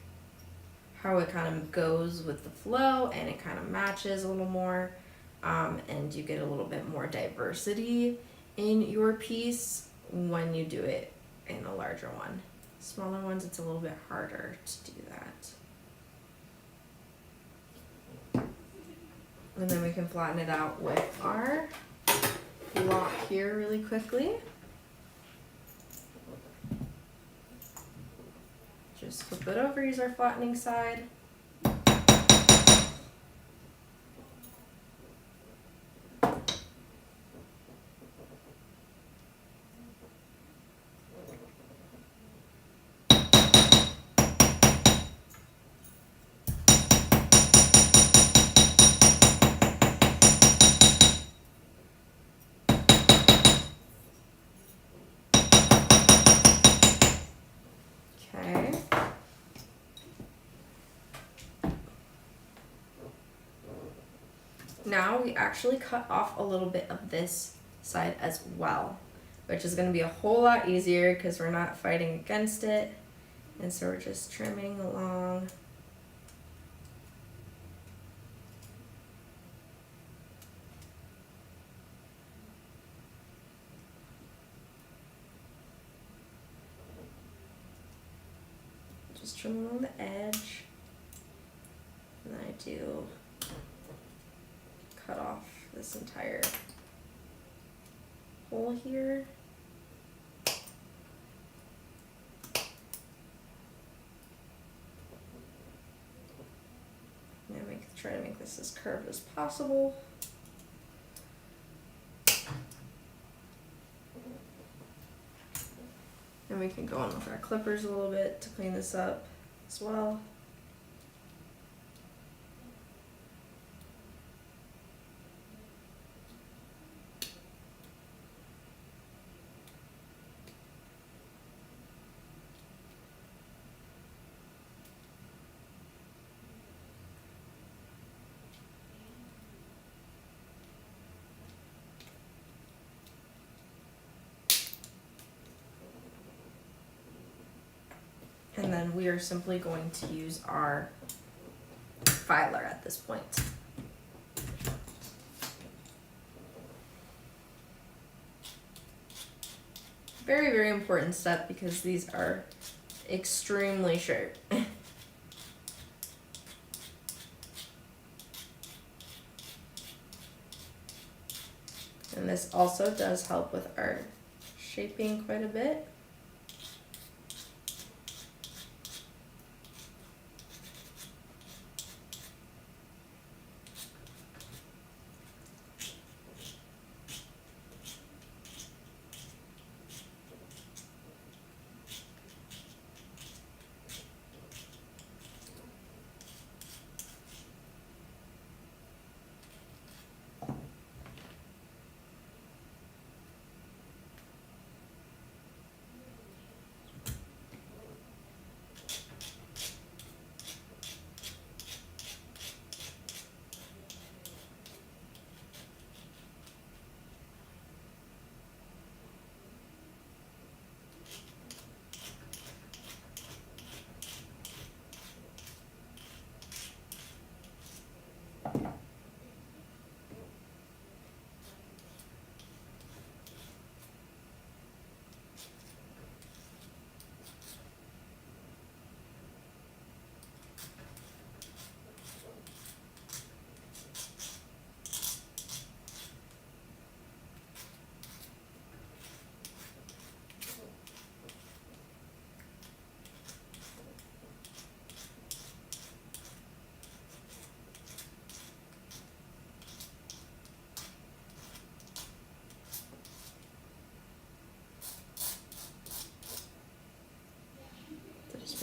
how it kind of goes with the flow and it kind of matches a little more, and you get a little bit more diversity in your piece when you do it in a larger one. Smaller ones, it's a little bit harder to do that. And then we can flatten it out with our block here really quickly. Just flip it over, use our flattening side. now we actually cut off a little bit of this side as well, which is going to be a whole lot easier because we're not fighting against it. And so we're just trimming along. Just trim along the edge. And then I do cut off this entire hole here. And try to make this as curved as possible. And we can go in with our clippers a little bit to clean this up as well. And then we are simply going to use our filer at this point. Very, very important step because these are extremely sharp. And this also does help with our shaping quite a bit.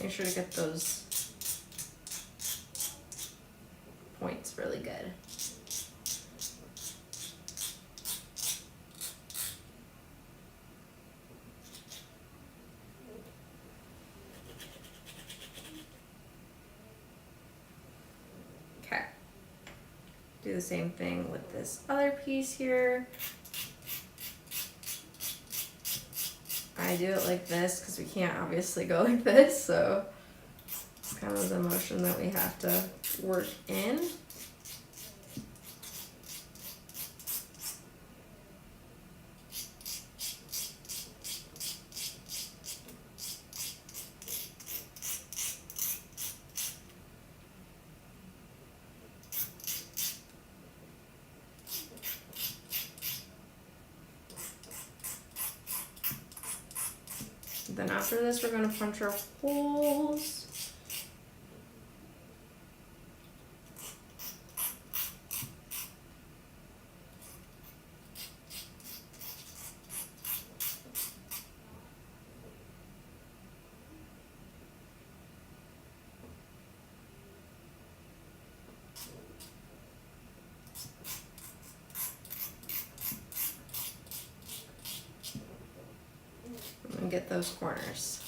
Make sure to get those points really good. Okay. Do the same thing with this other piece here. I do it like this because we can't obviously go like this, so it's kind of the motion that we have to work in. Then after this, we're going to punch our holes. And get those corners.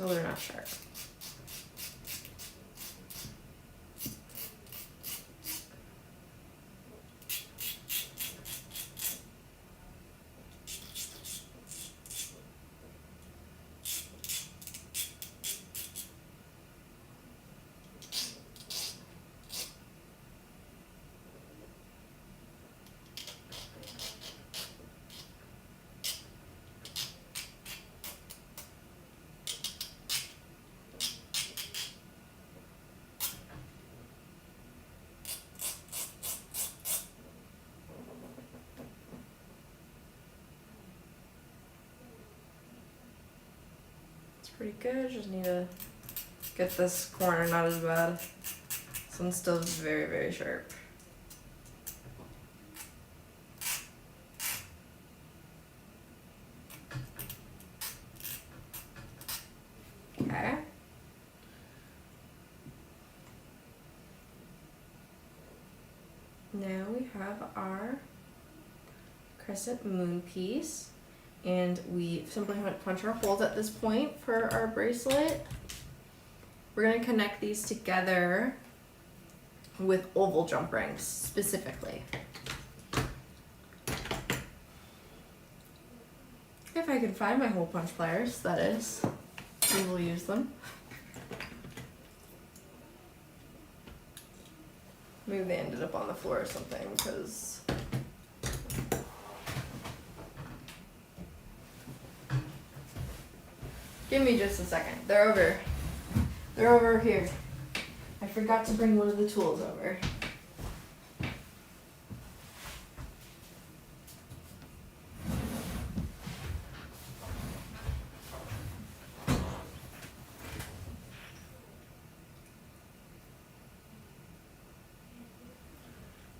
so they're not sharp. Pretty good, just need to get this corner not as bad. This one's still very, very sharp. Okay. Now we have our crescent moon piece. And we simply punch our holes at this point for our bracelet. We're going to connect these together with oval jump rings specifically. If I can find my hole punch pliers, that is, we will use them. Maybe they ended up on the floor or something because give me just a second. They're over here. I forgot to bring one of the tools over.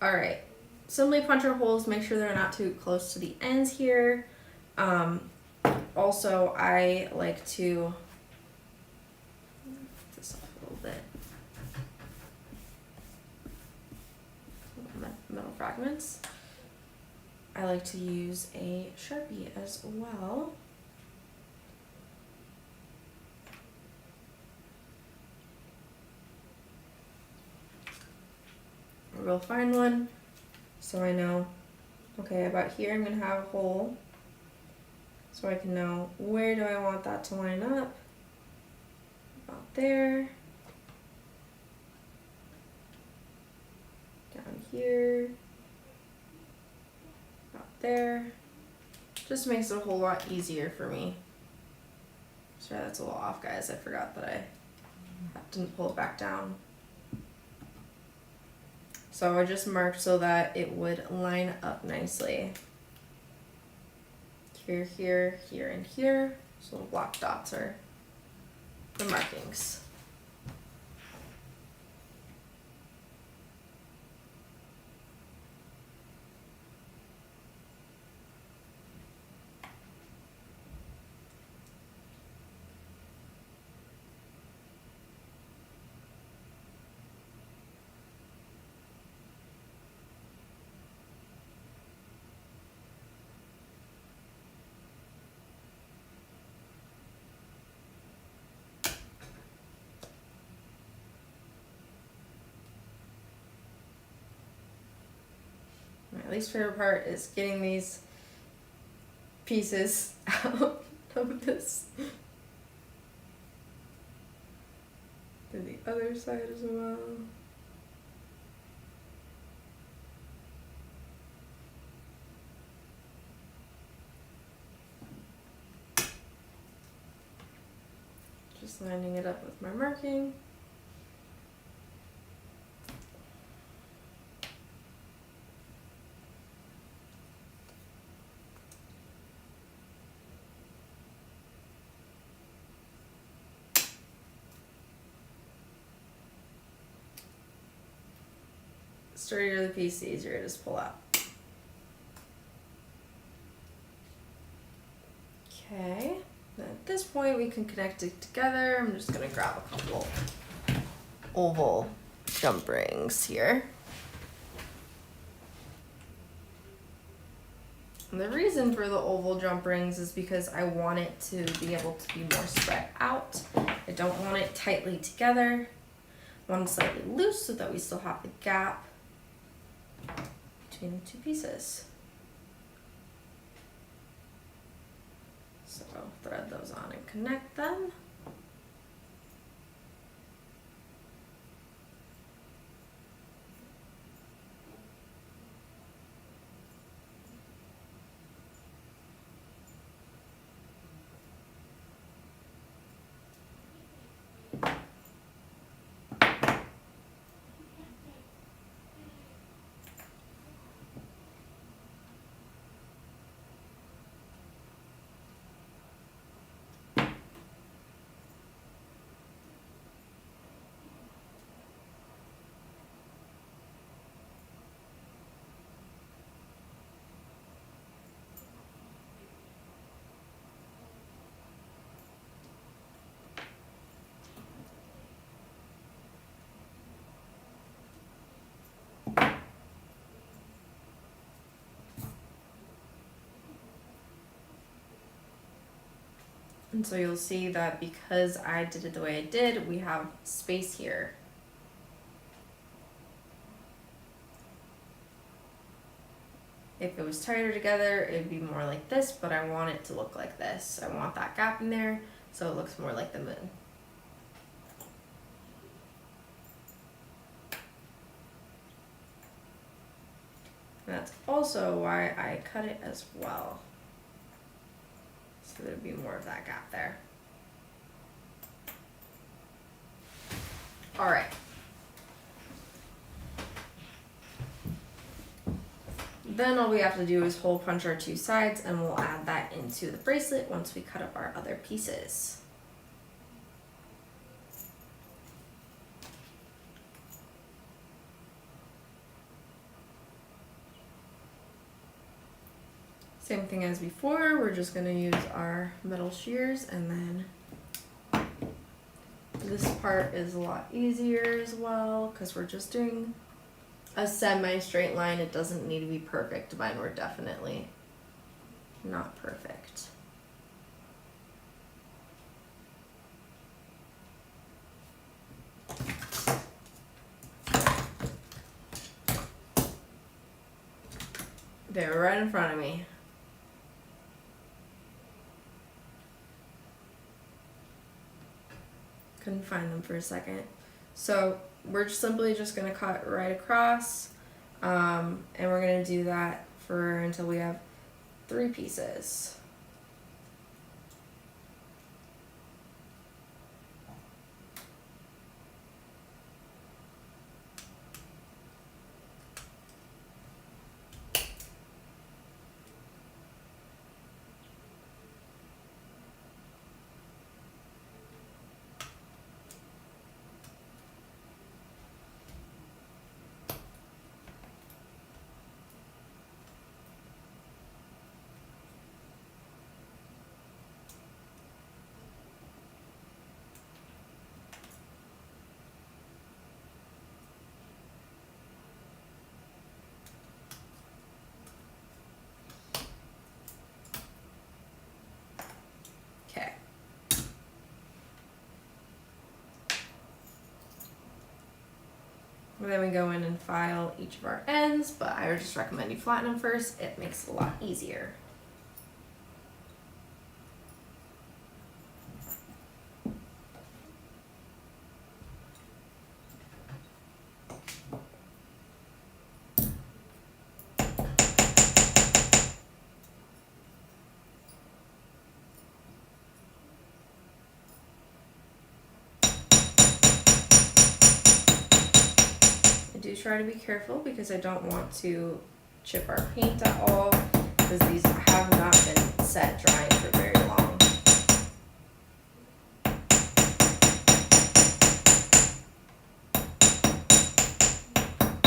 All right. Simply punch your holes, make sure they're not too close to the ends here. Also, I like to put this off a little bit. Metal fragments. I like to use a Sharpie as well. A real fine one, so I know, okay, about here I'm going to have a hole. So I can know where do I want that to line up. About there. Down here. About there. Just makes it a whole lot easier for me. Sorry, that's a little off, guys. I forgot that I didn't pull it back down. So I just marked so that it would line up nicely. Here, here, here, and here. So little black dots are the markings. My least favorite part is getting these pieces out of this. And the other side as well. Just lining it up with my marking. Sturdier the piece, the easier it is to pull out. Okay, then at this point we can connect it together. I'm just gonna grab a couple oval jump rings here. And the reason for the oval jump rings is because I want it to be able to be more spread out. I don't want it tightly together. I want it slightly loose so that we still have the gap between the two pieces. So thread those on and connect them. And so you'll see that because I did it the way I did, we have space here. If it was tighter together, it'd be more like this, but I want it to look like this. I want that gap in there so it looks more like the moon. And that's also why I cut it as well. So there'd be more of that gap there. All right. Then all we have to do is hole punch our two sides, and we'll add that into the bracelet once we cut up our other pieces. Same thing as before, we're just going to use our metal shears, and then this part is a lot easier as well because we're just doing a semi-straight line. It doesn't need to be perfect. Mine were definitely not perfect. They were right in front of me. Couldn't find them for a second. So we're simply just going to cut right across, and we're going to do that for until we have 3 pieces. Okay. And then we go in and file each of our ends, but I would just recommend you flatten them first. It makes it a lot easier. Do try to be careful because I don't want to chip our paint at all, because these have not been set drying for very long.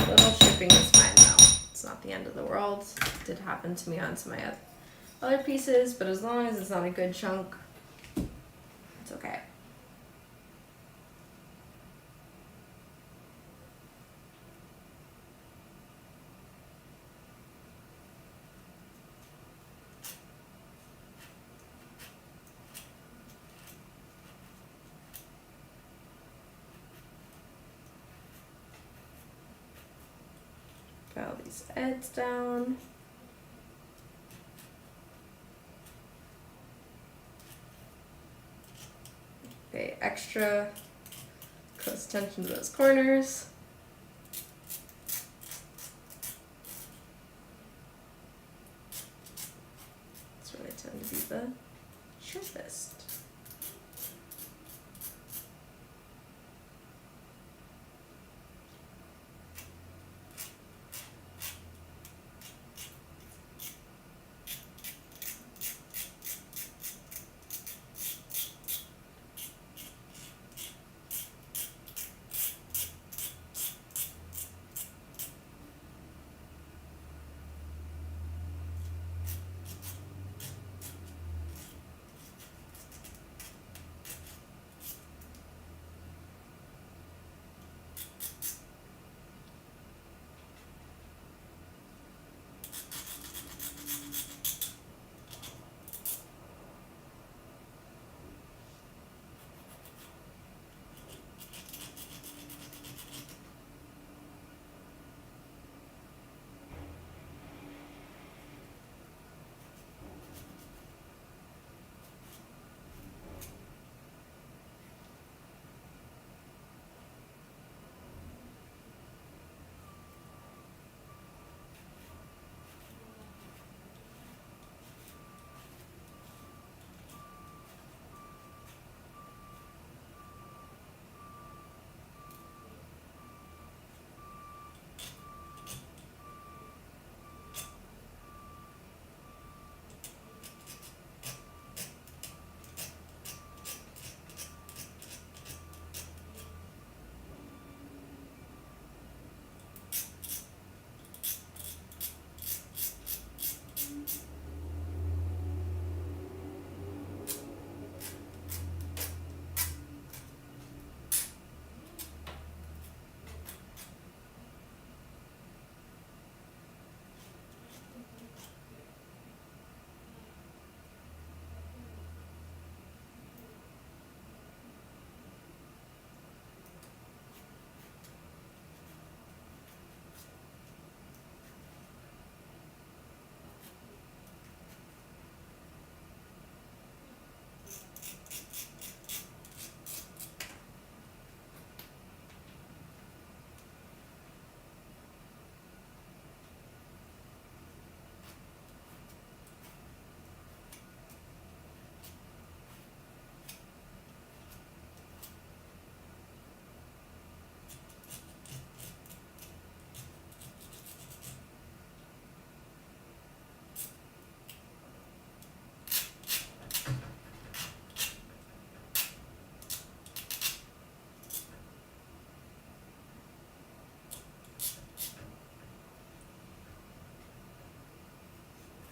Little chipping is fine though. It's not the end of the world. It did happen to me on some of my other pieces, but as long as it's not a good chunk, it's okay. file these edges down. Pay extra close attention to those corners. That's where they tend to be the sharpest.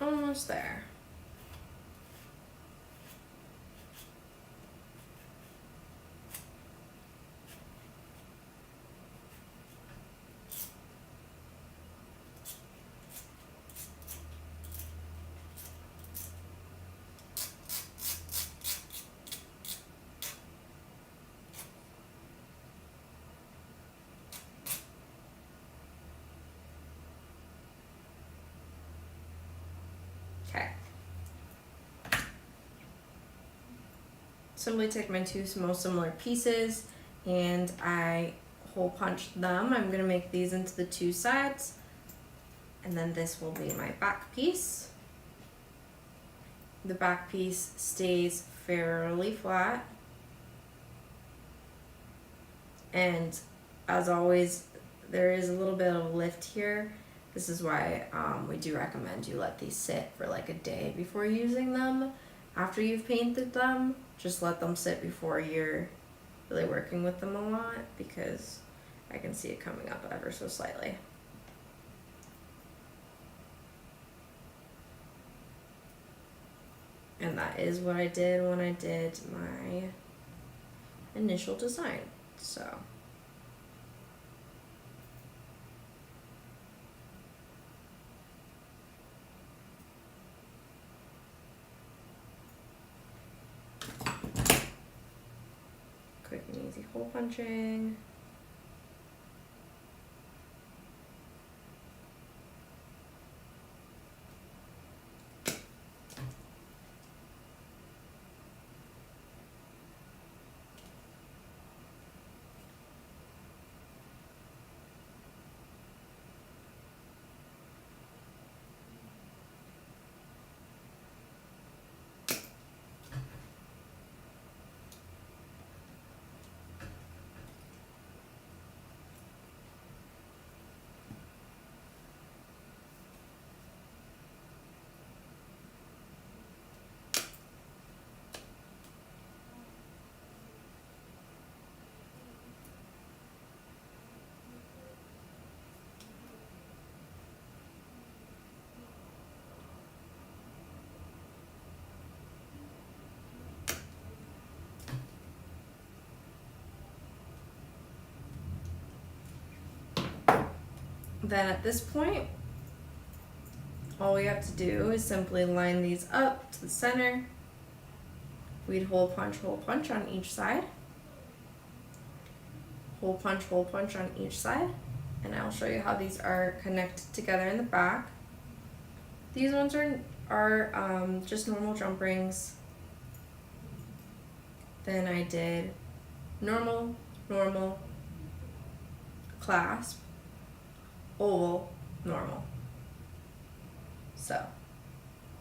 Almost there. Okay. Simply take my two most similar pieces and I hole punch them. I'm gonna make these into the two sides, and then this will be my back piece. The back piece stays fairly flat. And as always, there is a little bit of lift here. This is why we do recommend you let these sit for like a day before using them. After you've painted them, just let them sit before you're really working with them a lot, because I can see it coming up ever so slightly. And that is what I did when I did my initial design. So quick and easy hole punching. Then at this point, all we have to do is simply line these up to the center. We'd hole punch on each side. Hole punch on each side. And I'll show you how these are connected together in the back. These ones are just normal jump rings. Then I did normal, clasp, oval, normal. So,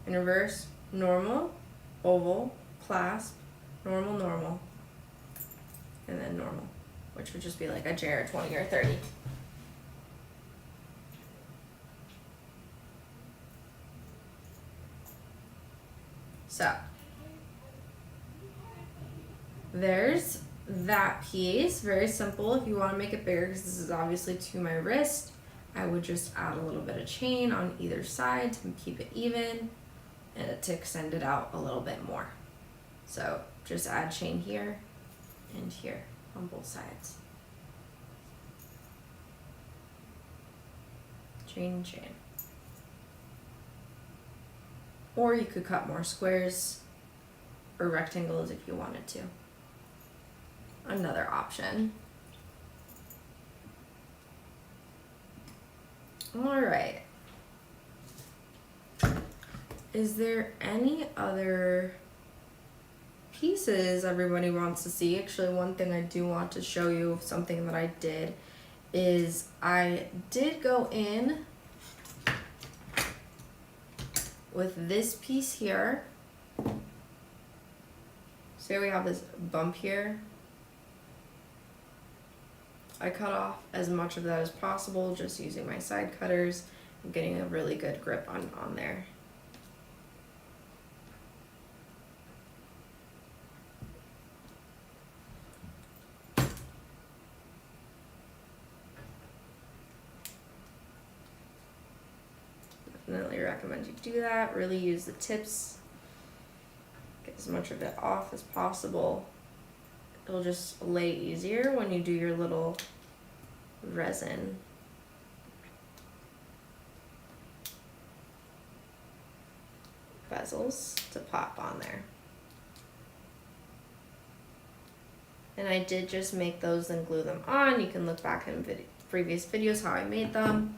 in reverse, normal, oval, clasp, normal, and then normal, which would just be like a J or 20 or 30. So, there's that piece. Very simple. If you want to make it bigger, because this is obviously to my wrist, I would just add a little bit of chain on either side to keep it even and to extend it out a little bit more. So just add chain here and here on both sides. Chain, chain. Or you could cut more squares or rectangles if you wanted to. Another option. All right. Is there any other pieces everybody wants to see? Actually, one thing I do want to show you, something that I did, is I did go in with this piece here. So we have this bump here. I cut off as much of that as possible, just using my side cutters and getting a really good grip on there. Definitely recommend you do that. Really use the tips. Get as much of it off as possible. It'll just lay easier when you do your little resin. Bezels to pop on there. And I did just make those and glue them on. You can look back in previous videos how I made them.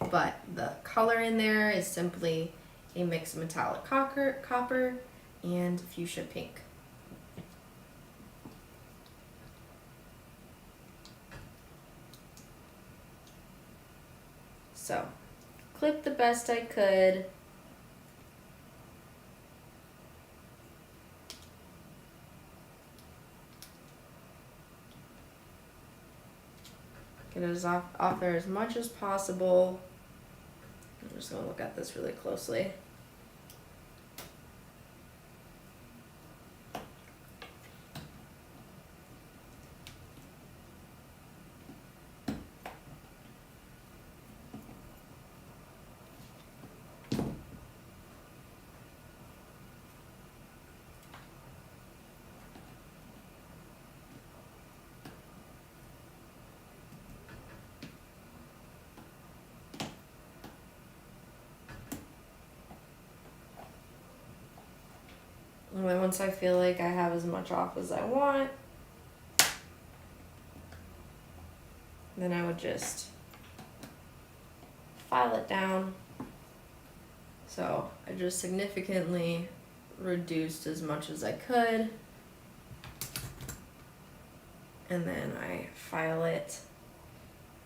But the color in there is simply a mix of metallic copper and fuchsia pink. So, clip the best I could. Get it off there as much as possible. I'm just gonna look at this really closely. And then once I feel like I have as much off as I want, then I would just file it down. So I just significantly reduced as much as I could. And then I file it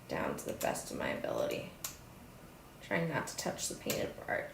down to the best of my ability. Trying not to touch the painted part.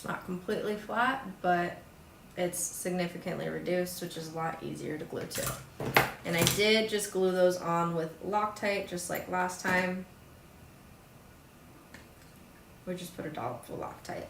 Not completely flat, but it's significantly reduced, which is a lot easier to glue to. And I did just glue those on with Loctite, just like last time. We just put a dollop of Loctite.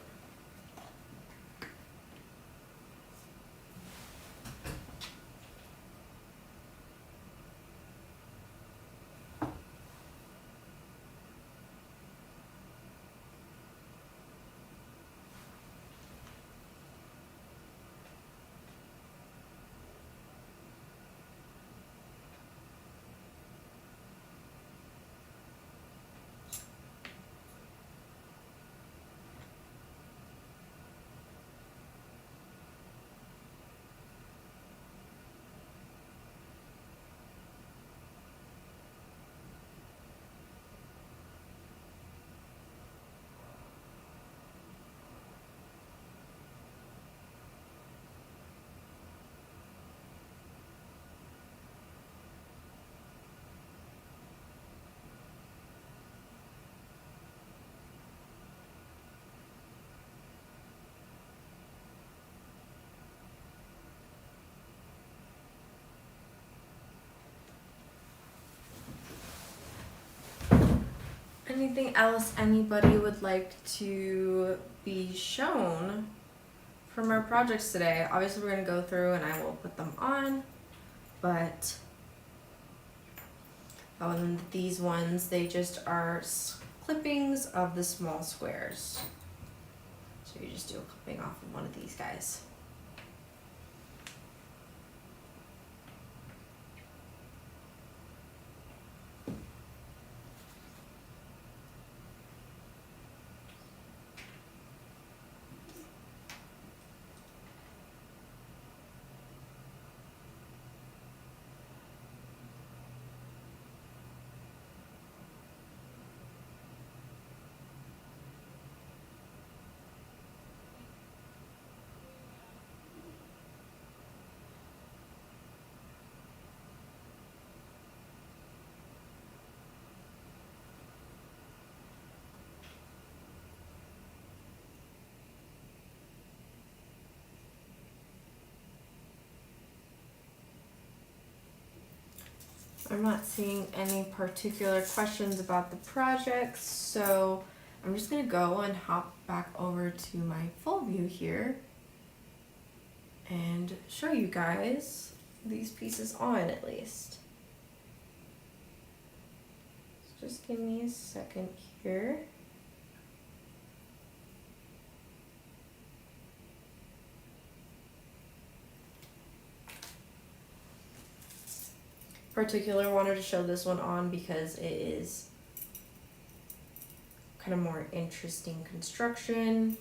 Anything else anybody would like to be shown from our projects today? Obviously we're going to go through and I will put them on, but and these ones, they just are clippings of the small squares. So you just do a clipping off of one of these guys. I'm not seeing any particular questions about the projects, so I'm just gonna go and hop back over to my full view here and show you guys these pieces on at least. So just give me a second here. Particular wanted to show this one on because it is kind of more interesting construction.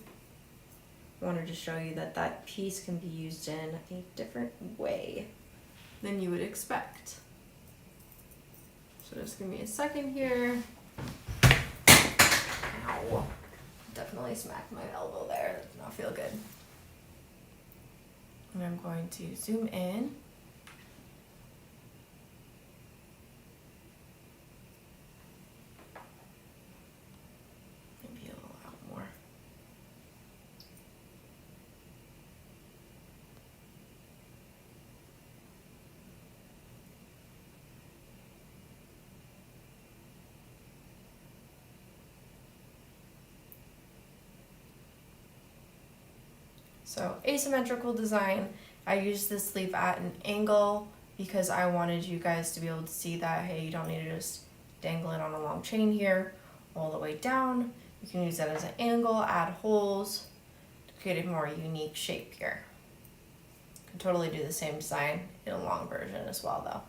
Wanted to show you that that piece can be used in a different way than you would expect. So just give me a second here. Ow. Definitely smacked my elbow there. That did not feel good. And I'm going to zoom in. So asymmetrical design, I used this sleeve at an angle because I wanted you guys to be able to see that, hey, you don't need to just dangle it on a long chain here all the way down. You can use that as an angle, add holes to create a more unique shape here. You can totally do the same design in a long version as well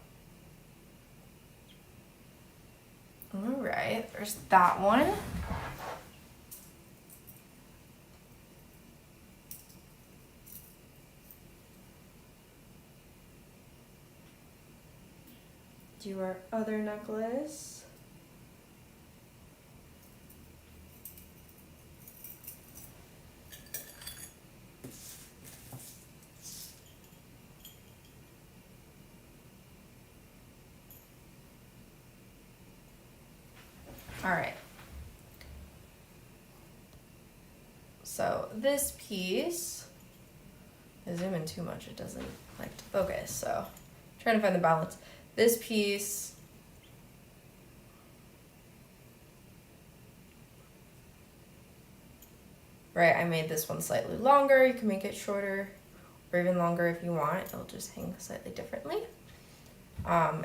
though. All right, there's that one. Do our other necklace. All right. So this piece I zoom in too much, it doesn't like to focus, so trying to find the balance. This piece, right, I made this one slightly longer. You can make it shorter or even longer if you want. It'll just hang slightly differently.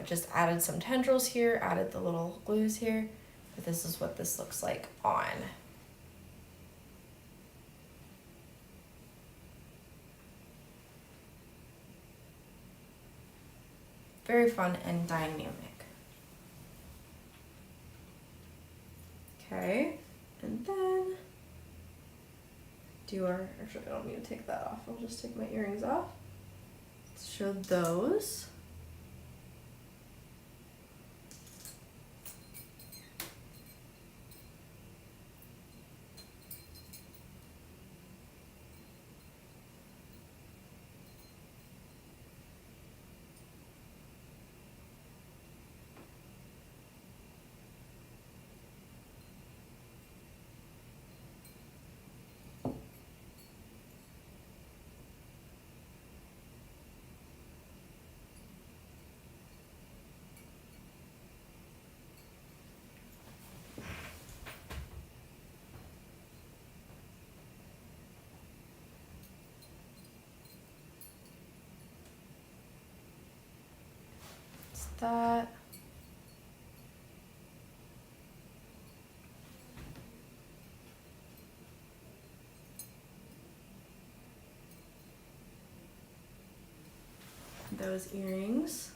Just added some tendrils here, added the little glues here. But this is what this looks like on. Very fun and dynamic. Okay, and then actually I don't need to take that off. I'll just take my earrings off. Let's show those. That. Those earrings.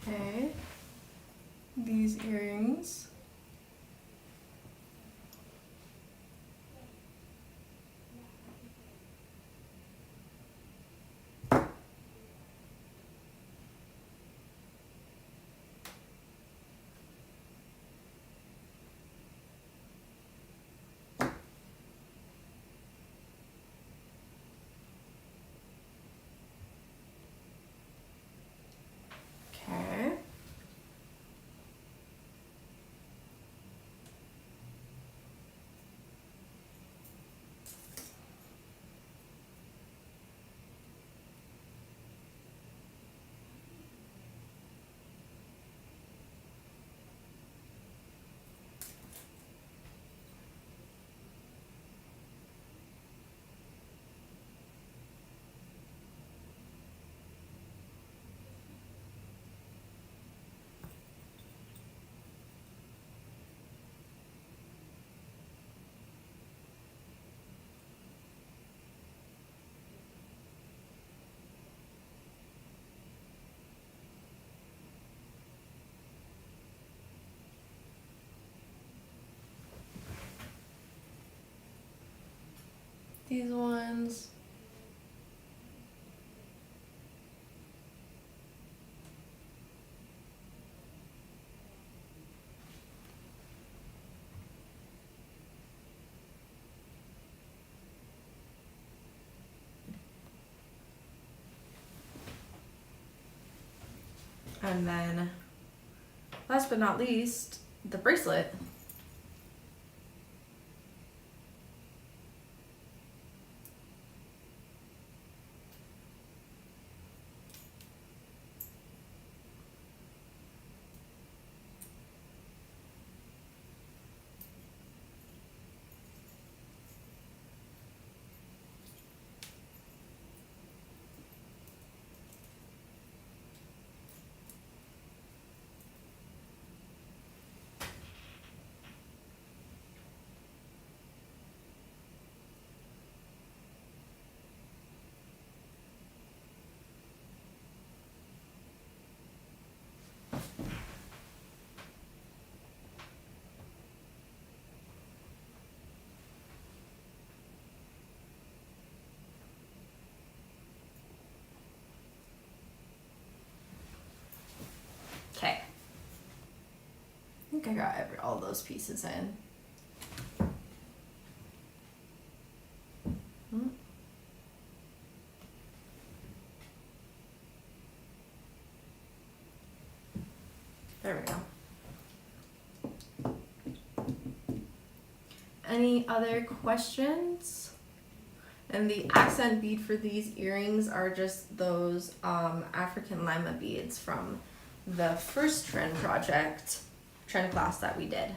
Okay, these earrings. Okay. These ones. And then, last but not least, the bracelet. got all those pieces in. There we go. Any other questions? And the accent bead for these earrings are just those African lima beads from the first trend class that we did.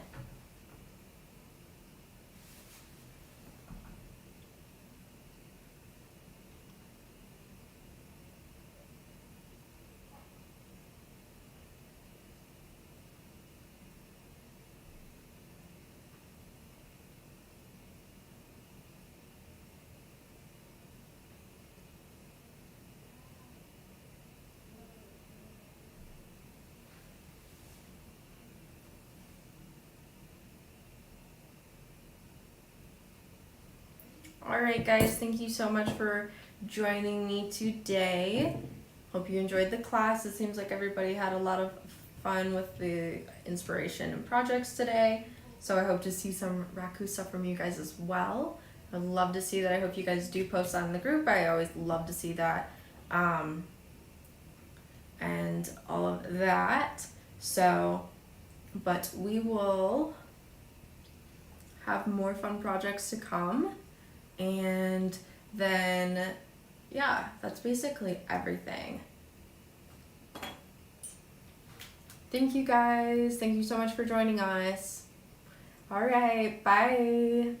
All right, guys, thank you so much for joining me today. Hope you enjoyed the class. It seems like everybody had a lot of fun with the inspiration and projects today. So I hope to see some Raku stuff from you guys as well. I'd love to see that. I hope you guys do post that in the group. I always love to see that. And all of that. So, but we will have more fun projects to come. And then, yeah, that's basically everything. Thank you guys. Thank you so much for joining us. All right, bye.